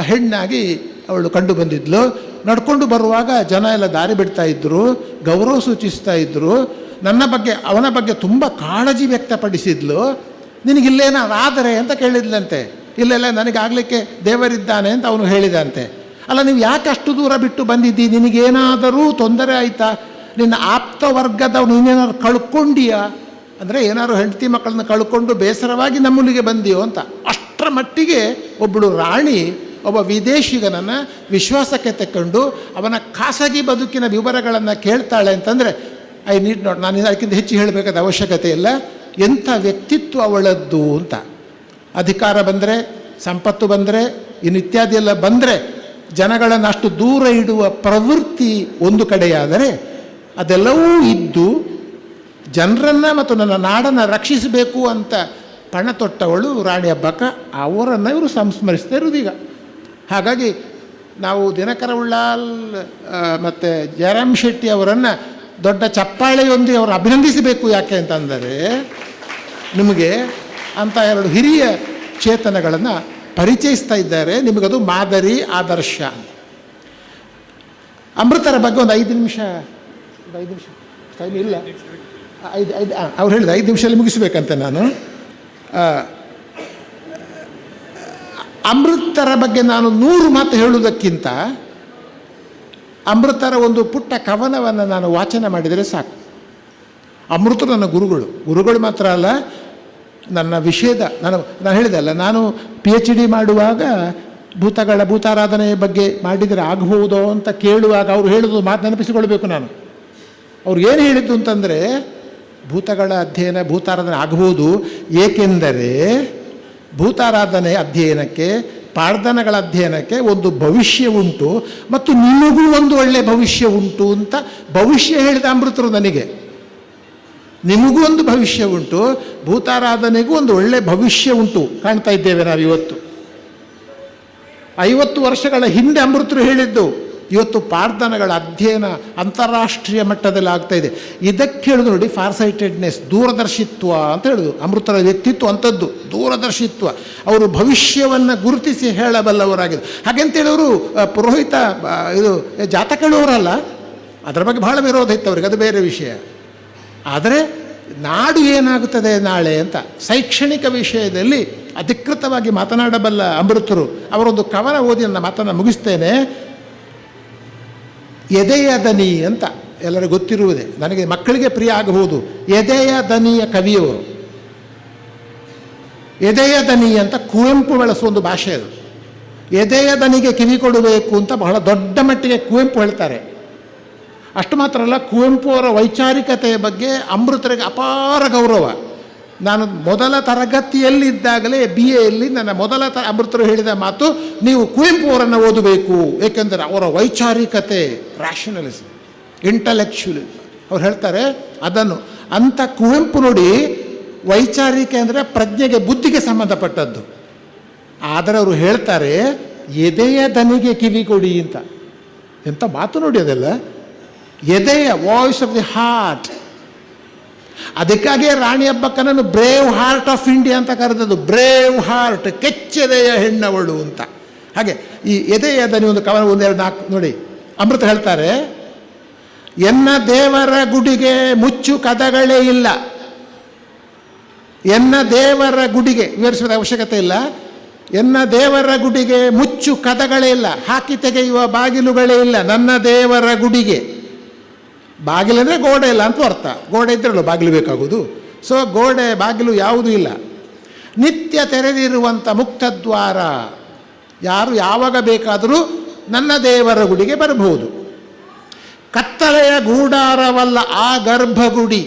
ಹೆಣ್ಣಾಗಿ ಅವಳು ಕಂಡು ಬಂದಿದ್ಲು. ನಡ್ಕೊಂಡು ಬರುವಾಗ ಜನ ಎಲ್ಲ ದಾರಿ ಬಿಡ್ತಾ ಇದ್ದರು, ಗೌರವ ಸೂಚಿಸ್ತಾ ಇದ್ದರು. ನನ್ನ ಬಗ್ಗೆ, ಅವನ ಬಗ್ಗೆ ತುಂಬ ಕಾಳಜಿ ವ್ಯಕ್ತಪಡಿಸಿದ್ಲು. ನಿನಗಿಲ್ಲೇನಾದರೆ ಅಂತ ಕೇಳಿದ್ಲಂತೆ. ಇಲ್ಲೆಲ್ಲ ನನಗಾಗಲಿಕ್ಕೆ ದೇವರಿದ್ದಾನೆ ಅಂತ ಅವನು ಹೇಳಿದಂತೆ. ಅಲ್ಲ, ನೀವು ಯಾಕೆ ಅಷ್ಟು ದೂರ ಬಿಟ್ಟು ಬಂದಿದ್ದಿ? ನಿನಗೇನಾದರೂ ತೊಂದರೆ ಆಯಿತಾ? ನಿನ್ನ ಆಪ್ತ ವರ್ಗದವನು ನೀನೇನಾದ್ರು ಕಳ್ಕೊಂಡಿಯಾ? ಅಂದರೆ ಏನಾದ್ರು ಹೆಂಡತಿ ಮಕ್ಕಳನ್ನ ಕಳ್ಕೊಂಡು ಬೇಸರವಾಗಿ ನಮ್ಮಲ್ಲಿಗೆ ಬಂದಿಯೋ ಅಂತ. ಅಷ್ಟರ ಮಟ್ಟಿಗೆ ಒಬ್ಬಳು ರಾಣಿ ಒಬ್ಬ ವಿದೇಶಿಗನನ್ನು ವಿಶ್ವಾಸಕ್ಕೆ ತಕ್ಕೊಂಡು ಅವನ ಖಾಸಗಿ ಬದುಕಿನ ವಿವರಗಳನ್ನು ಕೇಳ್ತಾಳೆ ಅಂತಂದರೆ ಐ ನೀಡ್ ನಾಟ್, ನಾನು ಅದಕ್ಕಿಂತ ಹೆಚ್ಚು ಹೇಳಬೇಕಾದ ಅವಶ್ಯಕತೆ ಇಲ್ಲ. ಎಂಥ ವ್ಯಕ್ತಿತ್ವ ಅವಳದ್ದು ಅಂತ. ಅಧಿಕಾರ ಬಂದರೆ, ಸಂಪತ್ತು ಬಂದರೆ, ಇನ್ನು ಇತ್ಯಾದಿ ಎಲ್ಲ ಬಂದರೆ ಜನಗಳನ್ನು ಅಷ್ಟು ದೂರ ಇಡುವ ಪ್ರವೃತ್ತಿ ಒಂದು ಕಡೆಯಾದರೆ, ಅದೆಲ್ಲವೂ ಇದ್ದು ಜನರನ್ನು ಮತ್ತು ನನ್ನ ನಾಡನ್ನು ರಕ್ಷಿಸಬೇಕು ಅಂತ ಪಣ ತೊಟ್ಟವಳು ರಾಣಿ ಅಬ್ಬಕ್ಕ. ಅವರನ್ನು ಇವರು ಸಂಸ್ಮರಿಸ್ತಾ ಇರೋದೀಗ. ಹಾಗಾಗಿ ನಾವು ದಿನಕರ ಉಳ್ಳಾಲ್ ಮತ್ತು ಜಯರಾಮ್ ಶೆಟ್ಟಿ ಅವರನ್ನು ದೊಡ್ಡ ಚಪ್ಪಾಳೆಯೊಂದಿಗೆ ಅವರು ಅಭಿನಂದಿಸಬೇಕು. ಯಾಕೆ ಅಂತಂದರೆ ನಿಮಗೆ ಅಂಥ ಎರಡು ಹಿರಿಯ ಚೇತನಗಳನ್ನು ಪರಿಚಯಿಸ್ತಾ ಇದ್ದಾರೆ. ನಿಮಗದು ಮಾದರಿ, ಆದರ್ಶ. ಅಮೃತರ ಬಗ್ಗೆ ಒಂದು 5 ನಿಮಿಷ ಟೈಮ್ ಇಲ್ಲ, ಅವ್ರು ಹೇಳಿದ 5 ನಿಮಿಷದಲ್ಲಿ ಮುಗಿಸ್ಬೇಕಂತೆ ನಾನು. ಅಮೃತರ ಬಗ್ಗೆ ನಾನು 100 ಮಾತು ಹೇಳುವುದಕ್ಕಿಂತ ಅಮೃತರ ಒಂದು ಪುಟ್ಟ ಕವನವನ್ನು ನಾನು ವಾಚನ ಮಾಡಿದರೆ ಸಾಕು. ಅಮೃತರು ನನ್ನ ಗುರುಗಳು ಮಾತ್ರ ಅಲ್ಲ, ನನ್ನ ವಿಷಯದ ನಾನು ಹೇಳಿದೆ ಅಲ್ಲ, ನಾನು PhD ಮಾಡುವಾಗ ಭೂತಾರಾಧನೆಯ ಬಗ್ಗೆ ಮಾಡಿದರೆ ಆಗಬಹುದೋ ಅಂತ ಕೇಳುವಾಗ ಅವರು ಹೇಳಿದ್ದು ಮಾತು ನೆನಪಿಸಿಕೊಳ್ಬೇಕು ನಾನು. ಅವ್ರು ಏನು ಹೇಳಿದ್ದು ಅಂತಂದರೆ, ಭೂತಗಳ ಅಧ್ಯಯನ, ಭೂತಾರಾಧನೆ ಆಗಬಹುದು, ಏಕೆಂದರೆ ಭೂತಾರಾಧನೆ ಅಧ್ಯಯನಕ್ಕೆ, ಪ್ರಾರ್ಥನೆಗಳ ಅಧ್ಯಯನಕ್ಕೆ ಒಂದು ಭವಿಷ್ಯ ಉಂಟು ಮತ್ತು ನಿಮಗೂ ಒಂದು ಒಳ್ಳೆಯ ಭವಿಷ್ಯ ಉಂಟು ಅಂತ ಭವಿಷ್ಯ ಹೇಳಿದ ಅಮೃತರು ನನಗೆ. ನಿಮಗೂ ಒಂದು ಭವಿಷ್ಯ ಉಂಟು, ಭೂತಾರಾಧನೆಗೂ ಒಂದು ಒಳ್ಳೆಯ ಭವಿಷ್ಯ ಉಂಟು. ಕಾಣ್ತಾ ಇದ್ದೇವೆ ನಾವು ಇವತ್ತು. 50 ವರ್ಷಗಳ ಹಿಂದೆ ಅಮೃತರು ಹೇಳಿದ್ದು ಇವತ್ತು ಪಾರ್ಧನಗಳ ಅಧ್ಯಯನ ಅಂತಾರಾಷ್ಟ್ರೀಯ ಮಟ್ಟದಲ್ಲಿ ಆಗ್ತಾ ಇದೆ. ಇದಕ್ಕೆ ಹೇಳೋದು ನೋಡಿ ಫಾರ್ಸೈಟೆಡ್ನೆಸ್, ದೂರದರ್ಶಿತ್ವ ಅಂತ ಹೇಳೋದು. ಅಮೃತರ ವ್ಯಕ್ತಿತ್ವ ಅಂಥದ್ದು ದೂರದರ್ಶಿತ್ವ. ಅವರು ಭವಿಷ್ಯವನ್ನು ಗುರುತಿಸಿ ಹೇಳಬಲ್ಲವರಾಗಿದ್ದು. ಹಾಗೆಂತೇಳವರು ಪುರೋಹಿತ ಇದು ಜಾತಕ ಹೇಳುವವರಲ್ಲ, ಅದರ ಬಗ್ಗೆ ಬಹಳ ವಿರೋಧ ಇತ್ತು ಅವರಿಗೆ, ಅದು ಬೇರೆ ವಿಷಯ. ಆದರೆ ನಾಡು ಏನಾಗುತ್ತದೆ ನಾಳೆ ಅಂತ ಶೈಕ್ಷಣಿಕ ವಿಷಯದಲ್ಲಿ ಅಧಿಕೃತವಾಗಿ ಮಾತನಾಡಬಲ್ಲ ಅಮೃತರು. ಅವರೊಂದು ಕವನ ಓದಿ ನನ್ನ ಮಾತನ್ನು ಮುಗಿಸ್ತೇನೆ. ಎದೆಯ ದನಿ ಅಂತ ಎಲ್ಲರಿಗೂ ಗೊತ್ತಿರುವುದೇ, ನನಗೆ ಮಕ್ಕಳಿಗೆ ಪ್ರಿಯ ಆಗಬಹುದು. ಎದೆಯ ದನಿಯ ಕವಿಯವರು. ಎದೆಯ ದನಿ ಅಂತ ಕುವೆಂಪು ಬಳಸುವ ಒಂದು ಭಾಷೆ ಅದು. ಎದೆಯ ದನಿಗೆ ಕಿವಿ ಕೊಡಬೇಕು ಅಂತ ಬಹಳ ದೊಡ್ಡ ಮಟ್ಟಿಗೆ ಕುವೆಂಪು ಹೇಳ್ತಾರೆ. ಅಷ್ಟು ಮಾತ್ರ ಅಲ್ಲ, ಕುವೆಂಪು ಅವರ ವೈಚಾರಿಕತೆಯ ಬಗ್ಗೆ ಅಮೃತರಿಗೆ ಅಪಾರ ಗೌರವ. ನಾನು ಮೊದಲ ತರಗತಿಯಲ್ಲಿದ್ದಾಗಲೇ BAಯಲ್ಲಿ ನನ್ನ ಮೊದಲ ಅಮೃತರು ಹೇಳಿದ ಮಾತು, ನೀವು ಕುವೆಂಪು ಅವರನ್ನು ಓದಬೇಕು, ಏಕೆಂದರೆ ಅವರ ವೈಚಾರಿಕತೆ, ರ್ಯಾಷನಲಿಸಮ್, ಇಂಟಲೆಕ್ಚುಲಿ ಅವ್ರು ಹೇಳ್ತಾರೆ ಅದನ್ನು. ಅಂಥ ಕುವೆಂಪು ನೋಡಿ, ವೈಚಾರಿಕೆ ಅಂದರೆ ಪ್ರಜ್ಞೆಗೆ, ಬುದ್ಧಿಗೆ ಸಂಬಂಧಪಟ್ಟದ್ದು. ಆದರೆ ಅವರು ಹೇಳ್ತಾರೆ ಎದೆಯ ದನಿಗೆ ಕಿವಿ ಕೊಡಿ ಅಂತ. ಎಂಥ ಮಾತು ನೋಡಿ ಅದೆಲ್ಲ. ಎದೆಯ ವಾಯ್ಸ್ ಆಫ್ ದಿ ಹಾರ್ಟ್. ಅದಕ್ಕಾಗಿಯೇ ರಾಣಿ ಅಬ್ಬಕ್ಕನನ್ನು ಬ್ರೇವ್ ಹಾರ್ಟ್ ಆಫ್ ಇಂಡಿಯಾ ಅಂತ ಕರೆದದ್ದು. ಬ್ರೇವ್ ಹಾರ್ಟ್, ಕೆಚ್ಚೆದೆಯ ಹೆಣ್ಣವಳು ಅಂತ. ಹಾಗೆ ಈ ಎದೆಯ ದನಿ ಒಂದು ಕವನ, ಒಂದೆರಡು ನಾಲ್ಕು ನೋಡಿ. ಅಮೃತ ಹೇಳ್ತಾರೆ, ಎನ್ನ ದೇವರ ಗುಡಿಗೆ ಮುಚ್ಚು ಕದಗಳೇ ಇಲ್ಲ. ಎನ್ನ ದೇವರ ಗುಡಿಗೆ ವಿವರಿಸುವ ಅವಶ್ಯಕತೆ ಇಲ್ಲ. ಎನ್ನ ದೇವರ ಗುಡಿಗೆ ಮುಚ್ಚು ಕದಗಳೇ ಇಲ್ಲ, ಹಾಕಿ ತೆಗೆಯುವ ಬಾಗಿಲುಗಳೇ ಇಲ್ಲ. ನನ್ನ ದೇವರ ಗುಡಿಗೆ, ಬಾಗಿಲಂದರೆ ಗೋಡೆ ಇಲ್ಲ ಅಂತ ಅರ್ಥ. ಗೋಡೆ ಇದ್ರಲ್ಲ ಬಾಗಿಲು ಬೇಕಾಗೋದು. ಸೊ ಗೋಡೆ ಬಾಗಿಲು ಯಾವುದೂ ಇಲ್ಲ. ನಿತ್ಯ ತೆರೆದಿರುವಂಥ ಮುಕ್ತದ್ವಾರ, ಯಾರು ಯಾವಾಗ ಬೇಕಾದರೂ ನನ್ನ ದೇವರ ಗುಡಿಗೆ ಬರಬಹುದು. ಕತ್ತಲೆಯ ಗೂಡಾರವಲ್ಲ ಆ ಗರ್ಭಗುಡಿ.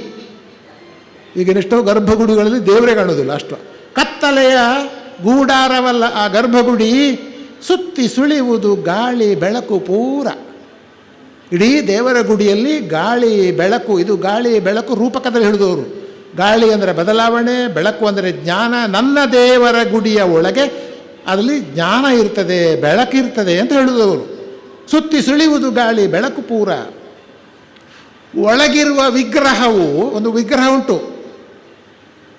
ಈಗಿನೆಷ್ಟೋ ಗರ್ಭಗುಡಿಗಳಲ್ಲಿ ದೇವರೇ ಕಾಣೋದಿಲ್ಲ ಅಷ್ಟು. ಕತ್ತಲೆಯ ಗೂಡಾರವಲ್ಲ ಆ ಗರ್ಭಗುಡಿ, ಸುತ್ತಿ ಸುಳಿಯುವುದು ಗಾಳಿ ಬೆಳಕು ಪೂರ. ಇಡೀ ದೇವರ ಗುಡಿಯಲ್ಲಿ ಗಾಳಿ ಬೆಳಕು, ಇದು ಗಾಳಿ ಬೆಳಕು ರೂಪಕದಲ್ಲಿ ಹೇಳಿದವರು. ಗಾಳಿ ಅಂದರೆ ಬದಲಾವಣೆ, ಬೆಳಕು ಅಂದರೆ ಜ್ಞಾನ. ನನ್ನ ದೇವರ ಗುಡಿಯ ಒಳಗೆ ಅದರಲ್ಲಿ ಜ್ಞಾನ ಇರ್ತದೆ, ಬೆಳಕಿರ್ತದೆ ಅಂತ ಹೇಳಿದವರು. ಸುತ್ತಿ ಸುಳಿಯುವುದು ಗಾಳಿ ಬೆಳಕು ಪೂರ. ಒಳಗಿರುವ ವಿಗ್ರಹವು, ಒಂದು ವಿಗ್ರಹ ಉಂಟು,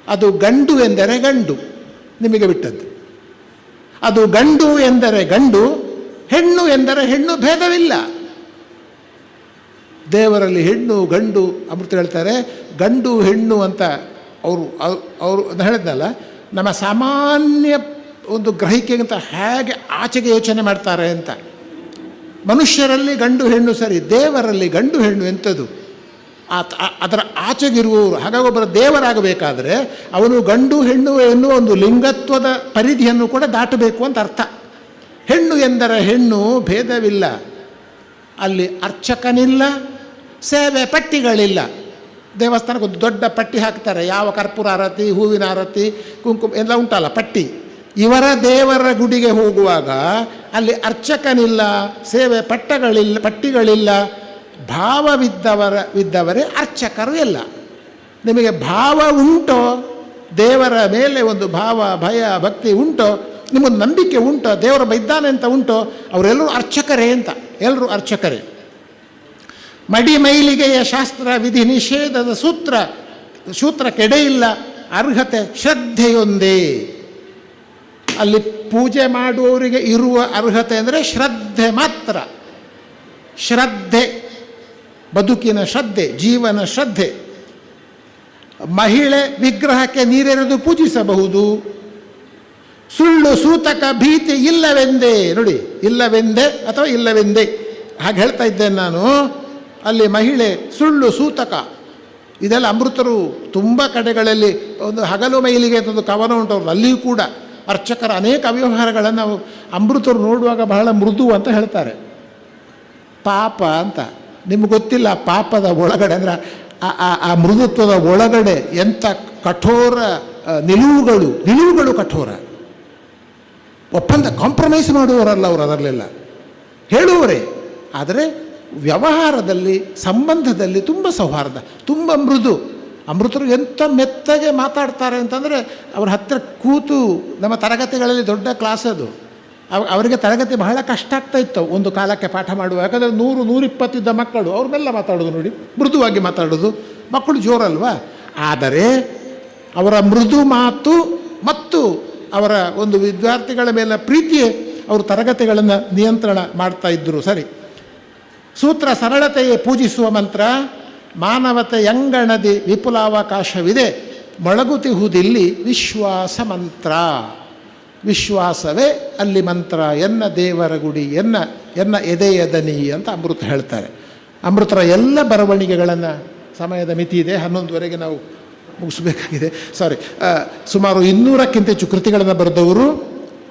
ಅದು ಗಂಡು ಎಂದರೆ ಗಂಡು, ನಿಮಗೆ ಬಿಟ್ಟದ್ದು. ಅದು ಗಂಡು ಎಂದರೆ ಗಂಡು, ಹೆಣ್ಣು ಎಂದರೆ ಹೆಣ್ಣು, ಭೇದವಿಲ್ಲ. ದೇವರಲ್ಲಿ ಹೆಣ್ಣು ಗಂಡು, ಅಮೃತ ಹೇಳ್ತಾರೆ ಗಂಡು ಹೆಣ್ಣು ಅಂತ. ಅವರು ಹೇಳಿದ್ನಲ್ಲ, ನಮ್ಮ ಸಾಮಾನ್ಯ ಒಂದು ಗ್ರಹಿಕೆಗಿಂತ ಹೇಗೆ ಆಚೆಗೆ ಯೋಚನೆ ಮಾಡ್ತಾರೆ ಅಂತ. ಮನುಷ್ಯರಲ್ಲಿ ಗಂಡು ಹೆಣ್ಣು ಸರಿ, ದೇವರಲ್ಲಿ ಗಂಡು ಹೆಣ್ಣು ಎಂಥದ್ದು, ಅದರ ಆಚೆಗಿರುವವರು. ಹಾಗಾಗಿ ಒಬ್ಬರ ದೇವರಾಗಬೇಕಾದ್ರೆ ಅವನು ಗಂಡು ಹೆಣ್ಣು ಎನ್ನುವ ಒಂದು ಲಿಂಗತ್ವದ ಪರಿಧಿಯನ್ನು ಕೂಡ ದಾಟಬೇಕು ಅಂತ ಅರ್ಥ. ಹೆಣ್ಣು ಎಂದರೆ ಹೆಣ್ಣು, ಭೇದವಿಲ್ಲ. ಅಲ್ಲಿ ಅರ್ಚಕನಿಲ್ಲ, ಸೇವೆ ಪಟ್ಟಿಗಳಿಲ್ಲ. ದೇವಸ್ಥಾನಕ್ಕೆ ಒಂದು ದೊಡ್ಡ ಪಟ್ಟಿ ಹಾಕ್ತಾರೆ, ಯಾವ ಕರ್ಪೂರ ಆರತಿ, ಹೂವಿನ ಆರತಿ, ಕುಂಕುಮ ಎಲ್ಲ ಉಂಟಲ್ಲ ಪಟ್ಟಿ. ಇವರ ದೇವರ ಗುಡಿಗೆ ಹೋಗುವಾಗ ಅಲ್ಲಿ ಅರ್ಚಕನಿಲ್ಲ, ಸೇವೆ ಪಟ್ಟಿಗಳಿಲ್ಲ. ಭಾವವಿದ್ದವರೇ ಅರ್ಚಕರು ಎಲ್ಲ. ನಿಮಗೆ ಭಾವ ಉಂಟೋ, ದೇವರ ಮೇಲೆ ಒಂದು ಭಾವ ಭಯ ಭಕ್ತಿ ಉಂಟೋ, ನಿಮಗೊಂದು ನಂಬಿಕೆ ಉಂಟೋ, ದೇವರ ಇದ್ದಾನೆ ಅಂತ ಉಂಟೋ, ಅವರೆಲ್ಲರೂ ಅರ್ಚಕರೇ ಅಂತ. ಎಲ್ಲರೂ ಅರ್ಚಕರೇ. ಮಡಿ ಮೈಲಿಗೆಯ ಶಾಸ್ತ್ರ ವಿಧಿ ನಿಷೇಧದ ಸೂತ್ರ ಕೆಡೆಯಿಲ್ಲ. ಅರ್ಹತೆ ಶ್ರದ್ಧೆಯೊಂದೇ. ಅಲ್ಲಿ ಪೂಜೆ ಮಾಡುವವರಿಗೆ ಇರುವ ಅರ್ಹತೆ ಅಂದರೆ ಶ್ರದ್ಧೆ ಮಾತ್ರ. ಶ್ರದ್ಧೆ, ಬದುಕಿನ ಶ್ರದ್ಧೆ, ಜೀವನ ಶ್ರದ್ಧೆ. ಮಹಿಳೆ ವಿಗ್ರಹಕ್ಕೆ ನೀರೆರೆದು ಪೂಜಿಸಬಹುದು. ಸುಳ್ಳು ಸೂತಕ ಭೀತಿ ಇಲ್ಲವೆಂದೇ. ನೋಡಿ, ಇಲ್ಲವೆಂದೇ ಅಥವಾ ಇಲ್ಲವೆಂದೇ ಹಾಗೆ ಹೇಳ್ತಾ ಇದ್ದೇನೆ ನಾನು. ಅಲ್ಲಿ ಮಹಿಳೆ, ಸುಳ್ಳು ಸೂತಕ, ಇದೆಲ್ಲ ಅಮೃತರು ತುಂಬ ಕಡೆಗಳಲ್ಲಿ ಒಂದು ಹಗಲು ಮೈಲಿಗೆ ಅಂತ ಒಂದು ಕವನ ಉಂಟು ಅವ್ರದ್ದು. ಅಲ್ಲಿಯೂ ಕೂಡ ಅರ್ಚಕರ ಅನೇಕ ಅವ್ಯವಹಾರಗಳನ್ನು ನಾವು ಅಮೃತರು ನೋಡುವಾಗ ಬಹಳ ಮೃದು ಅಂತ ಹೇಳ್ತಾರೆ. ಪಾಪ ಅಂತ ನಿಮ್ಗೆ ಗೊತ್ತಿಲ್ಲ, ಪಾಪದ ಒಳಗಡೆ ಅಂದರೆ ಆ ಮೃದುತ್ವದ ಒಳಗಡೆ ಎಂಥ ಕಠೋರ ನಿಲುವುಗಳು ಕಠೋರ. ಒಪ್ಪಂದ ಕಾಂಪ್ರಮೈಸ್ ಮಾಡುವವರಲ್ಲ ಅವರು, ಅದರಲ್ಲೆಲ್ಲ ಹೇಳುವವರೇ. ಆದರೆ ವ್ಯವಹಾರದಲ್ಲಿ, ಸಂಬಂಧದಲ್ಲಿ ತುಂಬ ಸೌಹಾರ್ದ, ತುಂಬ ಮೃದು. ಅಮೃತರು ಎಂಥ ಮೆತ್ತಗೆ ಮಾತಾಡ್ತಾರೆ ಅಂತಂದರೆ ಅವ್ರ ಹತ್ತಿರ ಕೂತು, ನಮ್ಮ ತರಗತಿಗಳಲ್ಲಿ ದೊಡ್ಡ ಕ್ಲಾಸ್ ಅದು, ಅವರಿಗೆ ತರಗತಿ ಬಹಳ ಕಷ್ಟ ಆಗ್ತಾ ಇತ್ತು ಒಂದು ಕಾಲಕ್ಕೆ ಪಾಠ ಮಾಡುವ. ಯಾಕಂದರೆ 100-120 ಇದ್ದ ಮಕ್ಕಳು ಅವ್ರನ್ನೆಲ್ಲ ಮಾತಾಡೋದು ನೋಡಿ, ಮೃದುವಾಗಿ ಮಾತಾಡೋದು. ಮಕ್ಕಳು ಜೋರಲ್ವಾ. ಆದರೆ ಅವರ ಮೃದು ಮಾತು ಮತ್ತು ಅವರ ಒಂದು ವಿದ್ಯಾರ್ಥಿಗಳ ಮೇಲೆ ಪ್ರೀತಿಯೇ ಅವರು ತರಗತಿಗಳನ್ನು ನಿಯಂತ್ರಣ ಮಾಡ್ತಾ ಇದ್ದರು. ಸರಿ, ಸೂತ್ರ ಸರಳತೆಯೇ ಪೂಜಿಸುವ ಮಂತ್ರ, ಮಾನವತೆಯಂಗಣದಿ ವಿಪುಲಾವಕಾಶವಿದೆ, ಮೊಳಗುತಿಹುದಿಲ್ಲಿ ವಿಶ್ವಾಸ ಮಂತ್ರ. ವಿಶ್ವಾಸವೇ ಅಲ್ಲಿ ಮಂತ್ರ, ಎನ್ನ ದೇವರ ಗುಡಿ, ಎನ್ನ ಎದೆಯ ದನಿ ಅಂತ ಅಮೃತ ಹೇಳ್ತಾರೆ. ಅಮೃತರ ಎಲ್ಲ ಬರವಣಿಗೆಗಳನ್ನು, ಸಮಯದ ಮಿತಿ ಇದೆ, 11ವರೆಗೆ ನಾವು ಮುಗಿಸ್ಬೇಕಾಗಿದೆ, ಸಾರಿ, ಸುಮಾರು 200ಕ್ಕಿಂತ ಹೆಚ್ಚು ಕೃತಿಗಳನ್ನು ಬರೆದವರು.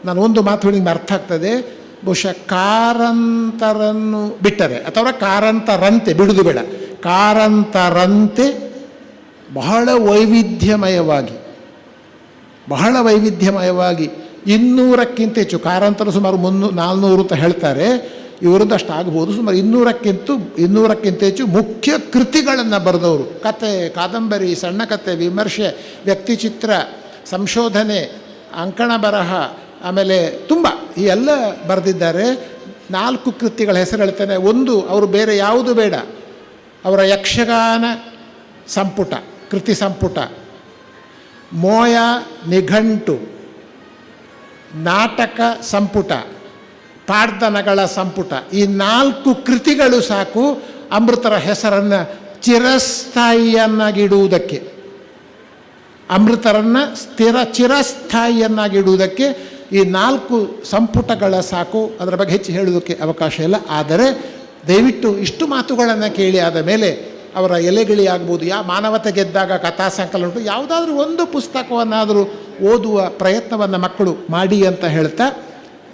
ನಾನು ಒಂದು ಮಾತು ನಿಮ್ಗೆ ಅರ್ಥ ಆಗ್ತದೆ, ಬಹುಶಃ ಕಾರಂತರನ್ನು ಬಿಟ್ಟರೆ ಅಥವಾ ಕಾರಂತರಂತೆ ಬಿಡುದು ಬೇಡ, ಕಾರಂತರಂತೆ ಬಹಳ ವೈವಿಧ್ಯಮಯವಾಗಿ 200ಕ್ಕಿಂತ ಹೆಚ್ಚು, ಕಾರಂತರು ಸುಮಾರು 400 ಅಂತ ಹೇಳ್ತಾರೆ, ಇವರದ್ದು ಅಷ್ಟು ಆಗ್ಬೋದು, ಸುಮಾರು 200ಕ್ಕಿಂತ ಹೆಚ್ಚು ಮುಖ್ಯ ಕೃತಿಗಳನ್ನು ಬರೆದವರು. ಕತೆ, ಕಾದಂಬರಿ, ಸಣ್ಣ ಕತೆ, ವಿಮರ್ಶೆ, ವ್ಯಕ್ತಿಚಿತ್ರ, ಸಂಶೋಧನೆ, ಅಂಕಣ ಬರಹ, ಆಮೇಲೆ ತುಂಬ ಈ ಎಲ್ಲ ಬರೆದಿದ್ದಾರೆ. 4 ಕೃತಿಗಳ ಹೆಸರು ಹೇಳ್ತೇನೆ. ಒಂದು, ಅವರು ಬೇರೆ ಯಾವುದು ಬೇಡ, ಅವರ ಯಕ್ಷಗಾನ ಸಂಪುಟ, ಕೃತಿ ಸಂಪುಟ, ಮೋಯ ನಿಘಂಟು, ನಾಟಕ ಸಂಪುಟ, ಪಾಡ್ದನಗಳ ಸಂಪುಟ, ಈ 4 ಕೃತಿಗಳು ಸಾಕು ಅಮೃತರ ಹೆಸರನ್ನು ಚಿರಸ್ಥಾಯಿಯನ್ನಾಗಿಡುವುದಕ್ಕೆ, ಅಮೃತರನ್ನು ಚಿರಸ್ಥಾಯಿಯನ್ನಾಗಿಡುವುದಕ್ಕೆ ಈ 4 ಸಂಪುಟಗಳ ಸಾಕು. ಅದರ ಬಗ್ಗೆ ಹೆಚ್ಚು ಹೇಳುವುದಕ್ಕೆ ಅವಕಾಶ ಇಲ್ಲ. ಆದರೆ ದಯವಿಟ್ಟು ಇಷ್ಟು ಮಾತುಗಳನ್ನು ಕೇಳಿ ಆದ ಮೇಲೆ ಅವರ ಎಲೆಗಿಳಿ ಆಗ್ಬೋದು, ಮಾನವತೆ ಗೆದ್ದಾಗ ಕಥಾ ಸಂಕಲನ ಉಂಟು, ಯಾವುದಾದ್ರೂ ಒಂದು ಪುಸ್ತಕವನ್ನಾದರೂ ಓದುವ ಪ್ರಯತ್ನವನ್ನು ಮಕ್ಕಳು ಮಾಡಿ ಅಂತ ಹೇಳ್ತಾ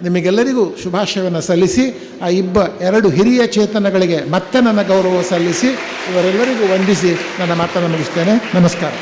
ನಿಮಗೆಲ್ಲರಿಗೂ ಶುಭಾಶಯವನ್ನು ಸಲ್ಲಿಸಿ, ಆ 2 ಹಿರಿಯ ಚೇತನಗಳಿಗೆ ಮತ್ತೆ ನನ್ನ ಗೌರವ ಸಲ್ಲಿಸಿ ಇವರೆಲ್ಲರಿಗೂ ವಂದಿಸಿ ನನ್ನ ಮಾತನ್ನು ಮುಗಿಸ್ತೇನೆ. ನಮಸ್ಕಾರ.